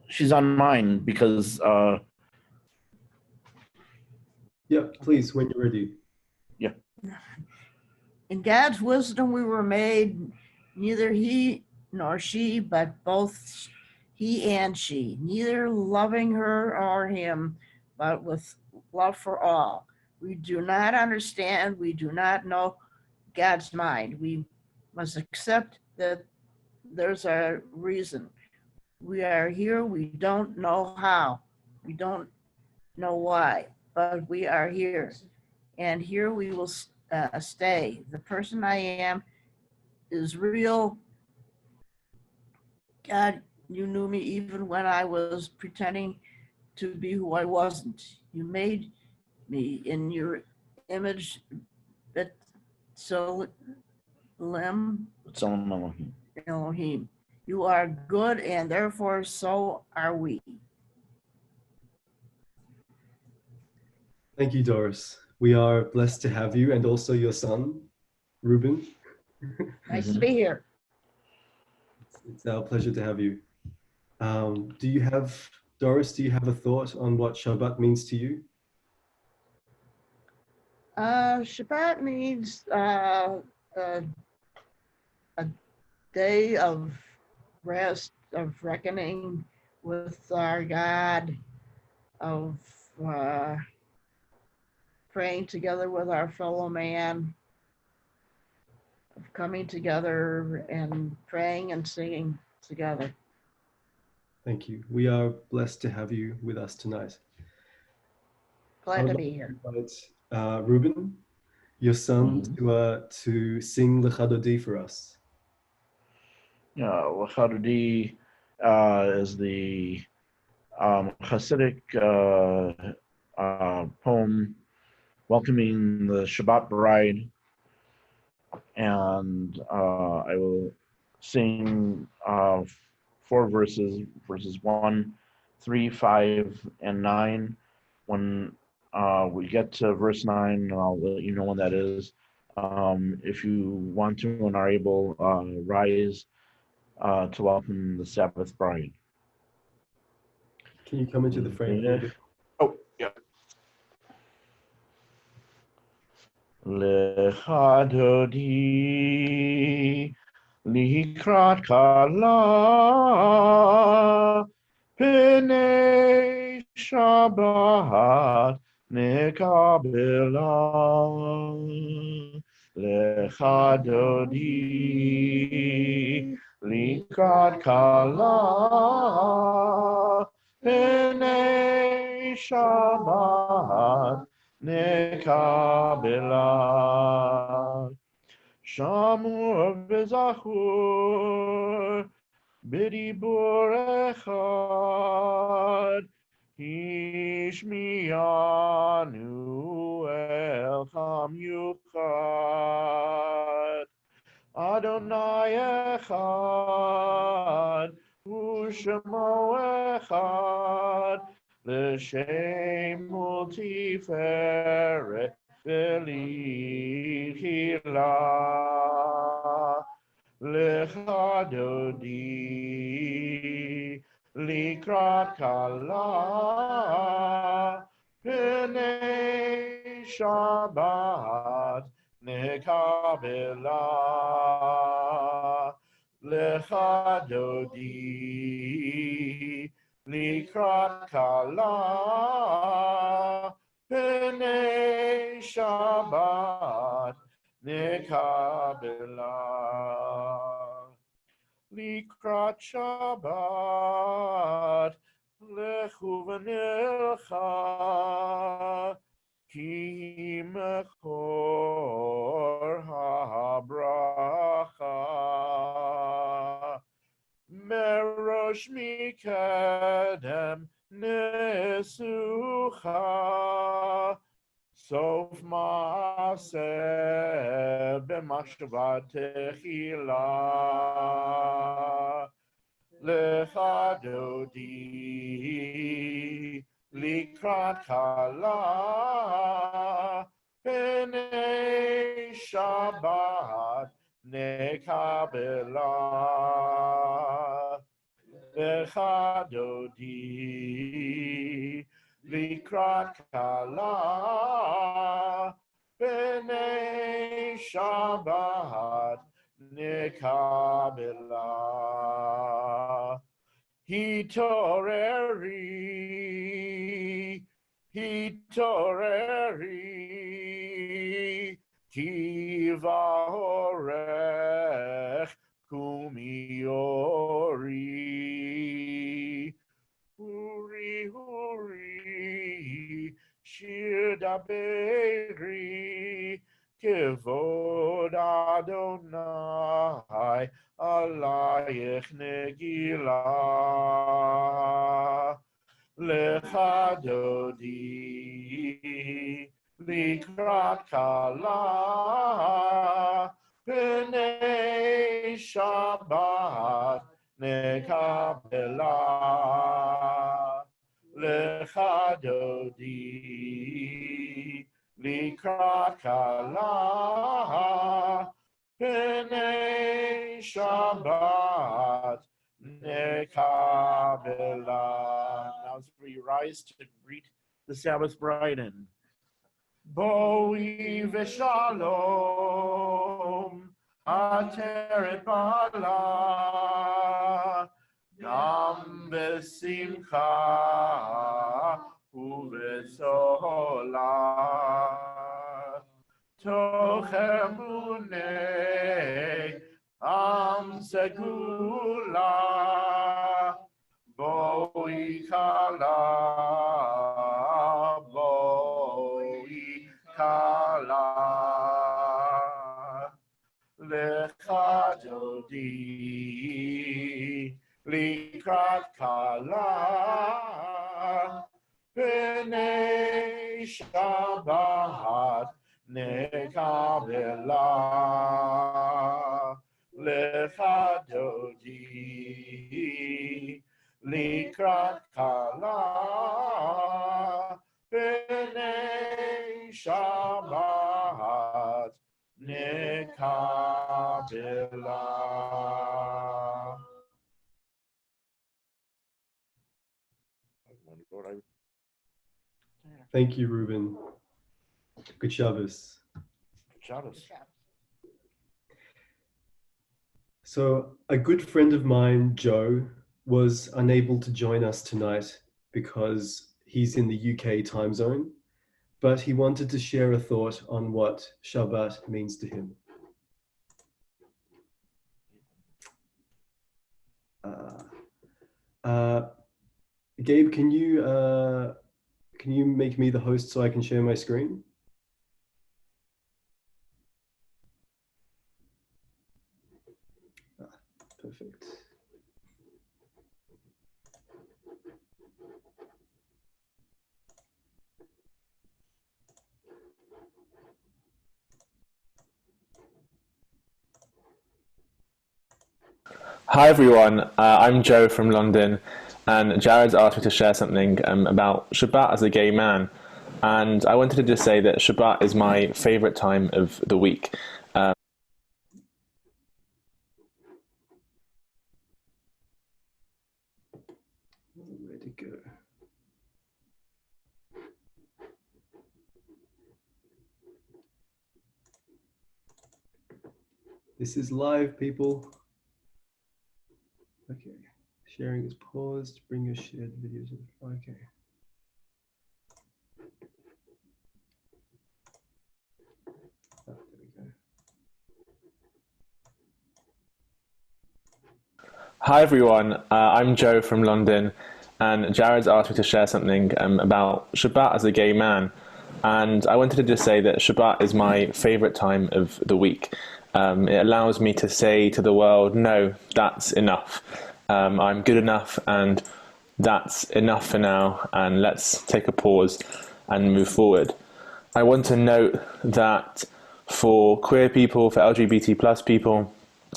She's on mine because Yeah, please, when you're ready. Yeah. In God's wisdom we were made, neither he nor she, but both he and she, neither loving her or him, but with love for all. We do not understand, we do not know God's mind. We must accept that there's a reason. We are here, we don't know how, we don't know why, but we are here. And here we will stay. The person I am is real. God, you knew me even when I was pretending to be who I wasn't. You made me in your image, but so Elohim. You are good, and therefore so are we. Thank you, Doris. We are blessed to have you and also your son, Ruben. Nice to be here. It's our pleasure to have you. Do you have, Doris, do you have a thought on what Shabbat means to you? Shabbat means a day of rest, of reckoning with our God, of praying together with our fellow man, of coming together and praying and singing together. Thank you. We are blessed to have you with us tonight. I Glad would to like be here. invite Ruben, your son, to sing Lecha Dodi for us. Lecha Dodi is the Hasidic poem welcoming the Shabbat bride, and I will sing 4 verses, verses 1, 3, 5, and 9. When we get to verse 9, I'll let you know when that is. If you want to and are able, rise to welcome the Sabbath bride. Can you come into the frame a little bit? Oh, yeah. Lecha Dodi Likrat Kala P'nei Shabbat Nekabela Lecha Dodi Likrat Kala P'nei Shabbat Nekabela Shamur v'zachur b'dibur echad Hishmiyanu elcham yuchad Adonai echad U'shemo echad L'shem multiferet v'lihila Lecha Dodi Likrat Kala P'nei Shabbat Nekabela Lecha Dodi Likrat Kala P'nei Shabbat Nekabela Likrat Shabbat Lechu v'nilcha Ki mekor ha'bracha Merosh mikedem nesucha Sof ma'aseh b'machshava techila Lecha Dodi Likrat Kala P'nei Shabbat Nekabela Lecha Dodi Likrat Kala P'nei Shabbat Nekabela Hitoreri Tivahorech Kumiori Huri Shir Daberi Kevod Adonai Alayech Negila Lecha Dodi Likrat Kala P'nei Shabbat Nekabela Lecha Dodi likrat kala, b'nei Shabbat nekabela. Now as we rise to greet the Sabbath bride in. Boi v'shalom, ateret bala, gam b'simcha u'v'sola, toch emunei am segula, boi kala, boi kala, lecha dodi, likrat kala, b'nei Shabbat nekabela, lecha dodi, likrat kala, b'nei Shabbat nekabela. Thank you, Ruben. Good Shabbos. Shabbos. So a good friend of mine, Joe, was unable to join us tonight because he's in the UK time zone, but he wanted to share a thought on what Shabbat means to him. Gabe, can you make me the host so I can share my screen? Perfect. Hi everyone, I'm Joe from London, and Jared's asked me to share something about Shabbat as a gay man. And I wanted to just say that Shabbat is my favorite time of the week. Where to go? This is live, people. Okay, sharing is paused. Bring your shared videos. Okay. Oh, there we go. Hi everyone, I'm Joe from London, and Jared's asked me to share something about Shabbat as a gay man. And I wanted to just say that Shabbat is my favorite time of the week. It allows me to say to the world, no, that's enough. I'm good enough, and that's enough for now, and let's take a pause and move forward. I want to note that for queer people, for LGBT plus people,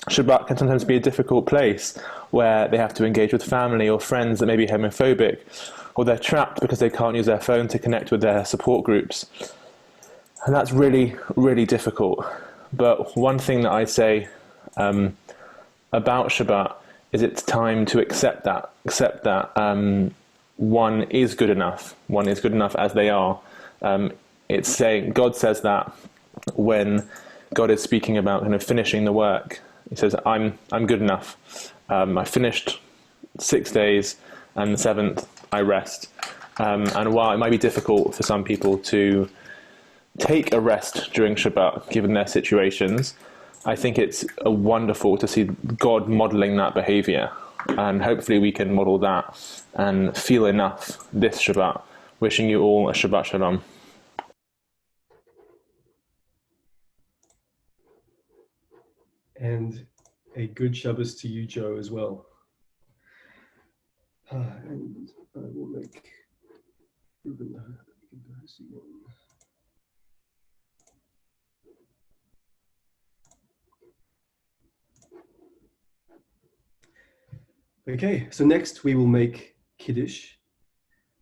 Shabbat can sometimes be a difficult place where they have to engage with family or friends that may be homophobic, or they're trapped because they can't use their phone to connect with their support groups. And that's really, really difficult. But one thing that I say about Shabbat is it's time to accept that one is good enough. One is good enough as they are. It's saying, God says that when God is speaking about kind of finishing the work. He says, I'm good enough. I finished 6 days, and the seventh I rest. And while it might be difficult for some people to take a rest during Shabbat, given their situations, I think it's wonderful to see God modeling that behavior. And hopefully we can model that and feel enough this Shabbat. Wishing you all a Shabbat Shalom. And a good Shabbos to you, Joe, as well. And I will make Ruben the host again. Okay, so next we will make Kiddush.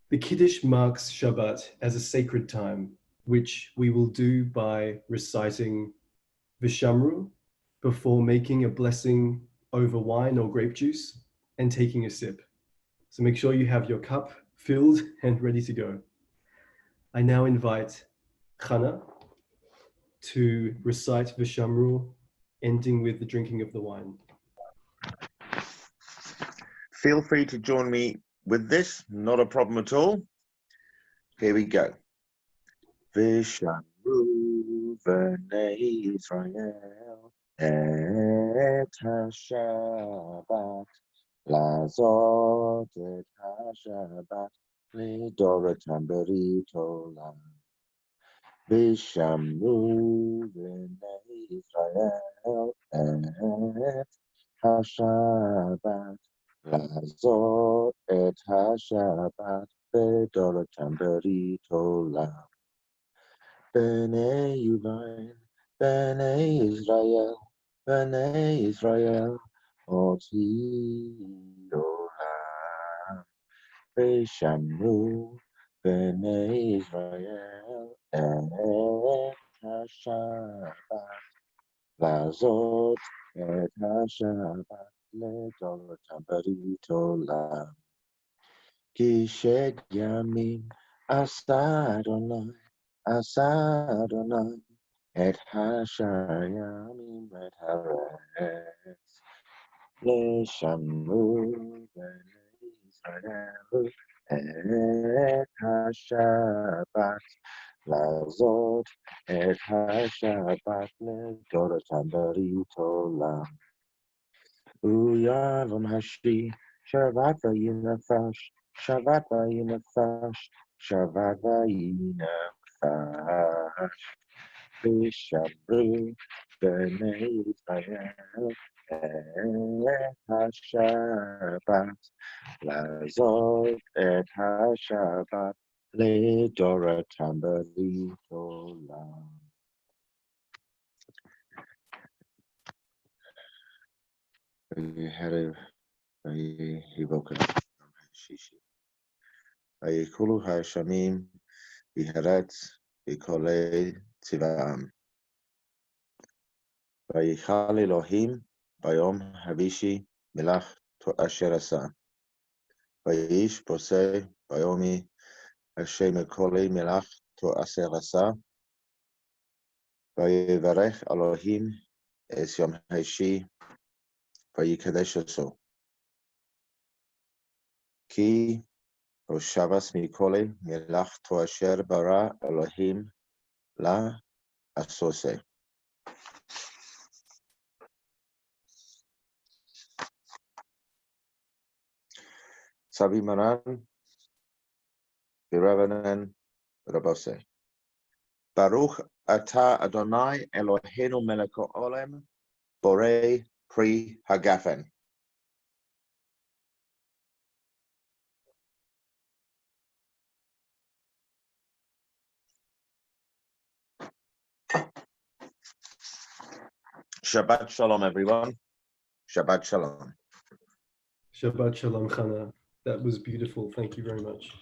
The Kiddush marks Shabbat as a sacred time, which we will do by reciting Vishamru before making a blessing over wine or grape juice and taking a sip. So make sure you have your cup filled and ready to go. I now invite Chana to recite Vishamru, ending with the drinking of the wine. Feel free to join me with this, not a problem at all. Here we go. Vishamru v'nei Israel et ha-Shabbat lazot et ha-Shabbat lidorotam berit olam. Vishamru v'nei Israel et ha-Shabbat lazot et ha-Shabbat lidorotam berit olam. B'nei Yuvain, B'nei Israel, oti olam. V'shamru B'nei Israel et ha-Shabbat, lazot et ha-Shabbat, לדורותם ברית עולם. כי ימים עשה Adonai et ha-Shayamim et haaretz leshamru b'nei Israel et ha-Shabbat lazot et ha-Shabbat לדorotam berit olam. Uyavam hashi Shabbat v'yinafash Shabbat v'yinafash Shabbat v'yinafash Vishamru b'nei Israel et ha-Shabbat lazot et ha-Shabbat לדorotam berit olam. ויקולו השמים בארץ בכל צבאם. ויכל אלוהים ביום הבישי מלאכתו אשר עשה. ויהי פוסע ביומי אשר מכל מלאכתו אשר עשה. ויברך אלוהים את יום השישי ויקדש אותו. כי הוא שבס מכל מלאכתו אשר ברא אלוהים לעשותה. צבי מרן ורבנן רבוסי. ברוך אתה אדוני אלוהינו מלך העולם בורא פרי הגפן. Shabbat shalom, everyone. Shabbat shalom. Shabbat shalom, Chana. That was beautiful. Thank you very much.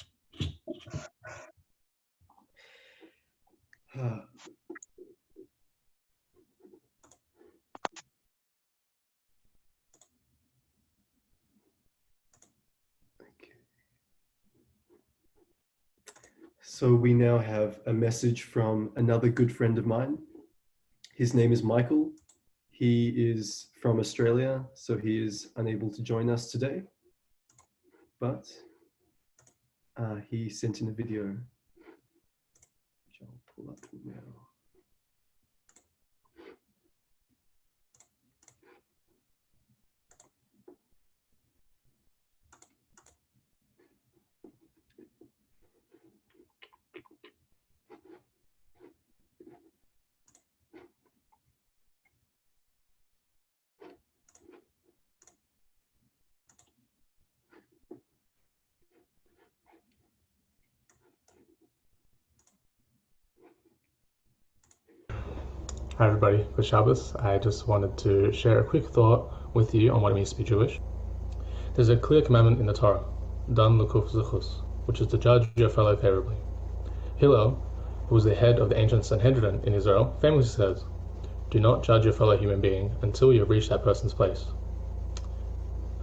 So we now have a message from another good friend of mine. His name is Michael. He is from Australia, so he is unable to join us today. But he sent in a video, which I'll pull up now. Hi everybody, for Shabbos, I just wanted to share a quick thought with you on what it means to be Jewish. There's a clear commandment in the Torah, Dan L'Kuf Zechus, which is to judge your fellow favorably. Hillel who was the head of the ancient Sanhedrin in Israel, famously says, "Do not judge your fellow human being until you have reached that person's place."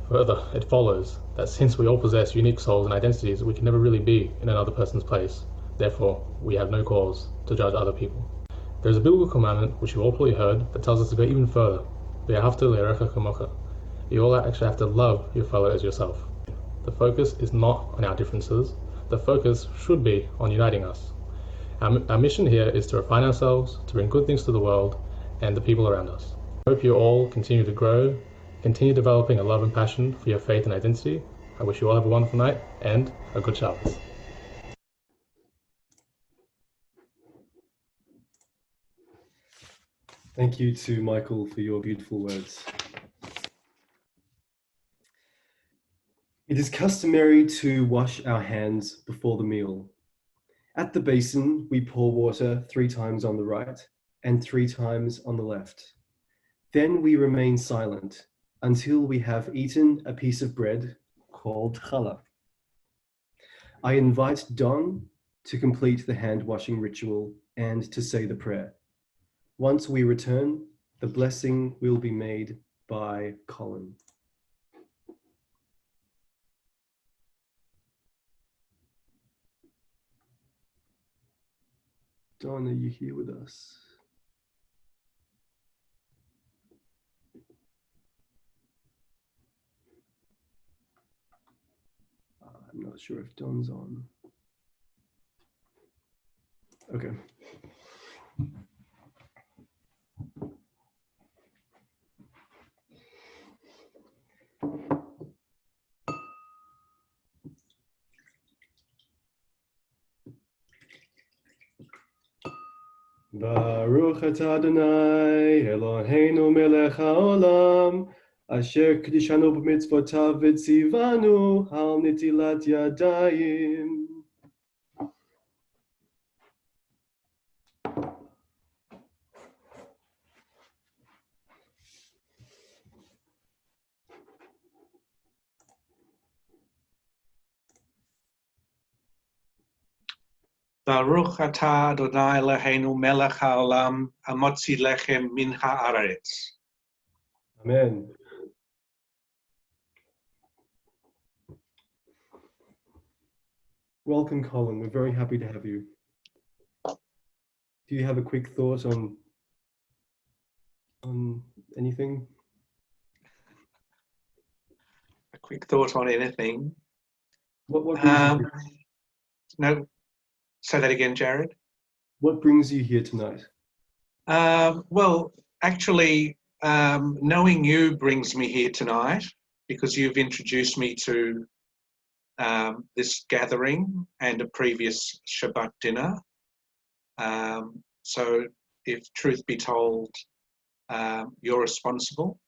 Further, it follows that since we all possess unique souls and identities, we can never really be in another person's place. Therefore, we have no cause to judge other people. There is a biblical commandment, which you've all probably heard, that tells us to go even further. V'ahavta l'orecha kamocha. You all actually have to love your fellow as yourself. The focus is not on our differences. The focus should be on uniting us. Our mission here is to refine ourselves, to bring good things to the world and the people around us. I hope you all continue to grow, continue developing a love and passion for your faith and identity. I wish you all have a wonderful night and a good Shabbos. Thank you to Michael for your beautiful words. It is customary to wash our hands before the meal. At the basin, we pour water 3 times on the right and 3 times on the left. Then we remain silent until we have eaten a piece of bread called challah. I invite Don to complete the hand washing ritual and to say the prayer. Once we return, the blessing will be made by Colin. Don, are you here with us? I'm not sure if Don's on. Okay. Baruch atah Adonai Eloheinu melech haolam asher kedishanu b'mitzvotav v'tzivanu al nitilat yadayim. Baruch atah Adonai Eloheinu melech haolam hamotzi lechem min haaretz. Amen. Welcome, Colin. We're very happy to have you. Do you have a quick thought on anything? A quick thought on anything. What brings you No, say that again, Jarod. What brings you here tonight? Well, actually, knowing you brings me here tonight because you've introduced me to this gathering and a previous Shabbat dinner. So if truth be told, you're responsible.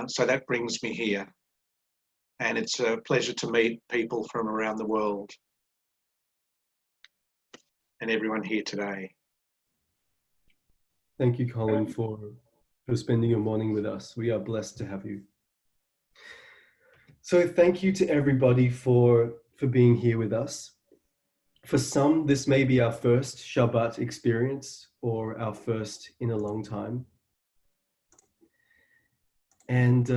So that brings me here. And it's a pleasure to meet people from around the world and everyone here today. Thank you, Colin, for spending your morning with us. We are blessed to have you. So thank you to everybody for being here with us. For some, this may be our first Shabbat experience or our first in a long time. And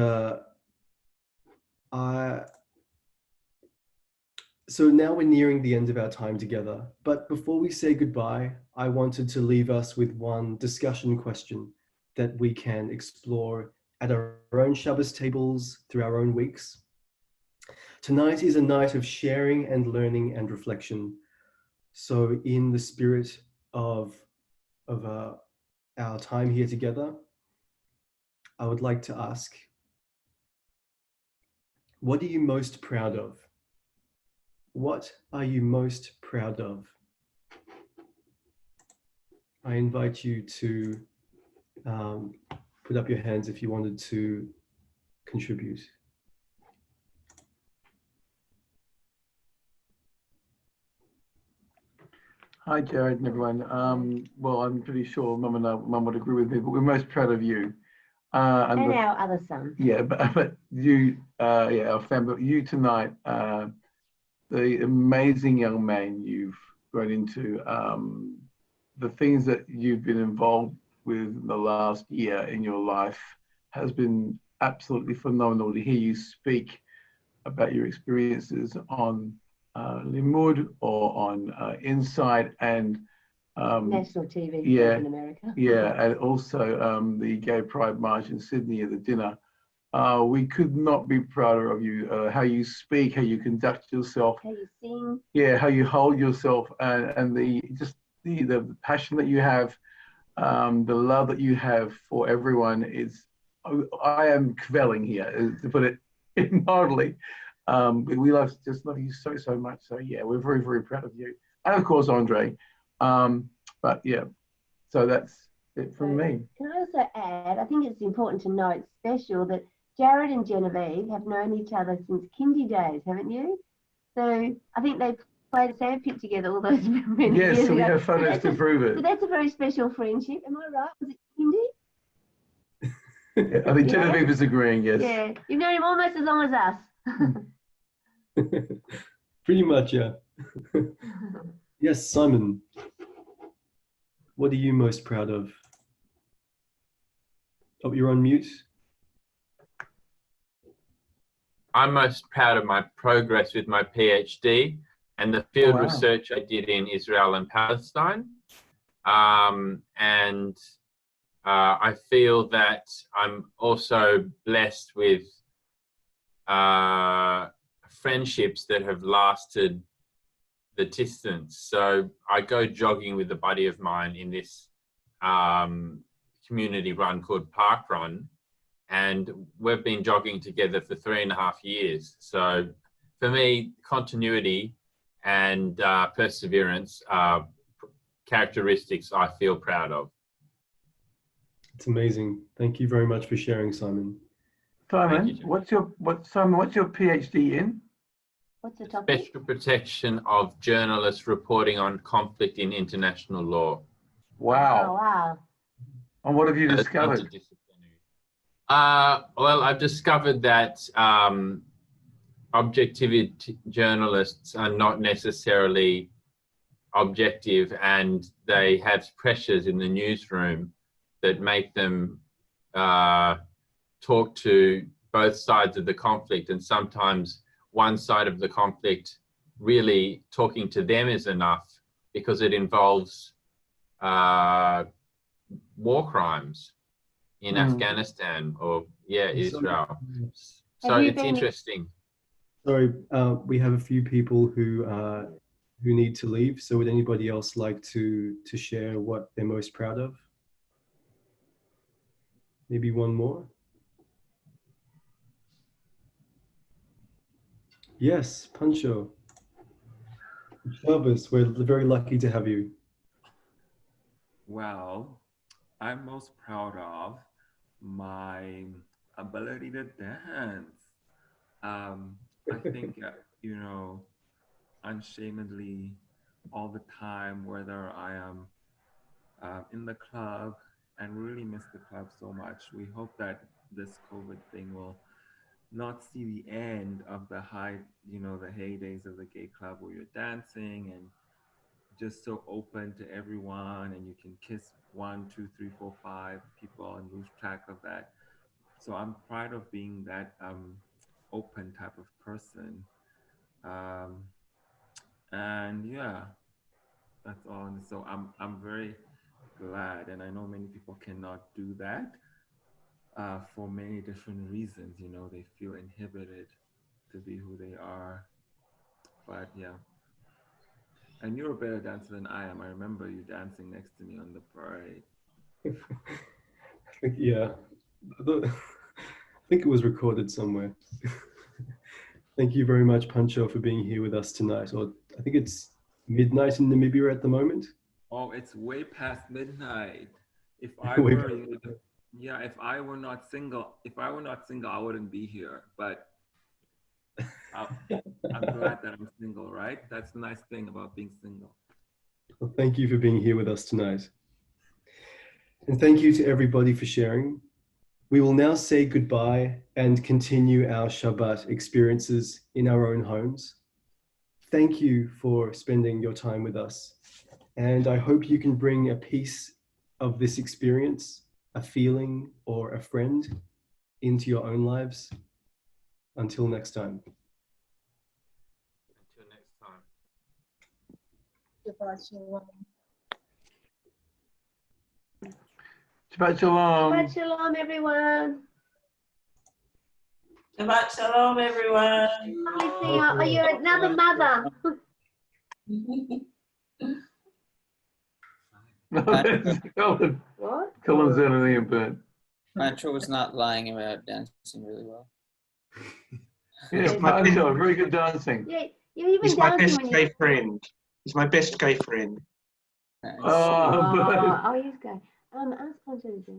so now we're nearing the end of our time together. But before we say goodbye, I wanted to leave us with one discussion question that we can explore at our own Shabbos tables through our own weeks. Tonight is a night of sharing and learning and reflection. So in the spirit of our time here together, I would like to ask, what are you most proud of? What are you most proud of? I invite you to put up your hands if you wanted to contribute. Hi, Jarod and everyone. Well, I'm pretty sure Mum would agree with me, but we're most proud of you. And our other son. Yeah, but you, yeah, our family, you tonight, the amazing young man you've grown into. The things that you've been involved with the last year in your life has been absolutely phenomenal to hear you speak about your experiences on Limud or on Inside and National TV yeah, in America. yeah, and also the Gay Pride March in Sydney at the dinner. We could not be prouder of you, how you speak, how you conduct yourself, How you sing. yeah, how you hold yourself, and the passion that you have, the love that you have for everyone is, I am kvelling here, to put it mildly. We love you so much. So yeah, we're very, very proud of you. And of course, Andre. But yeah, so that's it from me. Can I also add, I think it's important to note special that Jarod and Genevieve have known each other since kindy days, haven't you? So I think they played a sandpit together all those many years Yes, so we ago. have photos to prove it. So that's a very special friendship. Am I right? Was it kindy? Yeah, I think Genevieve is agreeing, yes. Yeah, you've known him almost as long as us. Pretty much, yeah. Yes, Simon. What are you most proud of? Oh, you're on mute. I'm most proud of my progress with my PhD and the field research I did in Israel and Palestine. I feel that I'm also blessed with friendships that have lasted the distance. So I go jogging with a buddy of mine in this community run called Park Run. And we've been jogging together for 3.5 years. So for me, continuity and perseverance are characteristics I feel proud of. It's amazing. Thank you very much for sharing, Simon. Simon, what's your PhD in? What's the topic? Special protection of journalists reporting on conflict in international law. Wow. Oh, wow. And what have you discovered? Well, I've discovered that objectivity journalists are not necessarily objective, and they have pressures in the newsroom that make them talk to both sides of the conflict, and sometimes one side of the conflict really talking to them is enough because it involves war crimes in Afghanistan or Israel. So it's interesting. Sorry, we have a few people who need to leave. So would anybody else like to share what they're most proud of? Maybe one more. Yes, Pancho. Shabbos, we're very lucky to have you. Well, I'm most proud of my ability to dance. I think, unashamedly, all the time, whether I am in the club, and really miss the club so much. We hope that this COVID thing will not see the end of the the heydays of the gay club where you're dancing and just so open to everyone, and you can kiss 1, 2, 3, 4, 5 people and lose track of that. So I'm proud of being that open type of person. And yeah, that's all. And so I'm very glad, and I know many people cannot do that for many different reasons. They feel inhibited to be who they are. But yeah. And you're a better dancer than I am. I remember you dancing next to me on the parade. Yeah, I think it was recorded somewhere. Thank you very much, Pancho, for being here with us tonight. Or I think it's midnight in Namibia at the moment. Oh, it's way past midnight. If I were, if I were not single, I wouldn't be here. But I'm glad that I'm single, right? That's the nice thing about being single. Well, thank you for being here with us tonight. And thank you to everybody for sharing. We will now say goodbye and continue our Shabbat experiences in our own homes. thank you for spending your time with us. And I hope you can bring a piece of this experience, a feeling, or a friend into your own lives. Until next time. Until next time. Shabbat shalom. Shabbat shalom. Shabbat shalom, everyone. Shabbat shalom, everyone. Are you another mother? Colin. What? Colin's anything and burnt. Mantra was not lying about dancing really well. Yeah, Pancho, very good dancing. Yeah, you're even He's my dancing best when gay you. friend. He's my best gay friend. Oh, he's good. Ask Poncho to do it.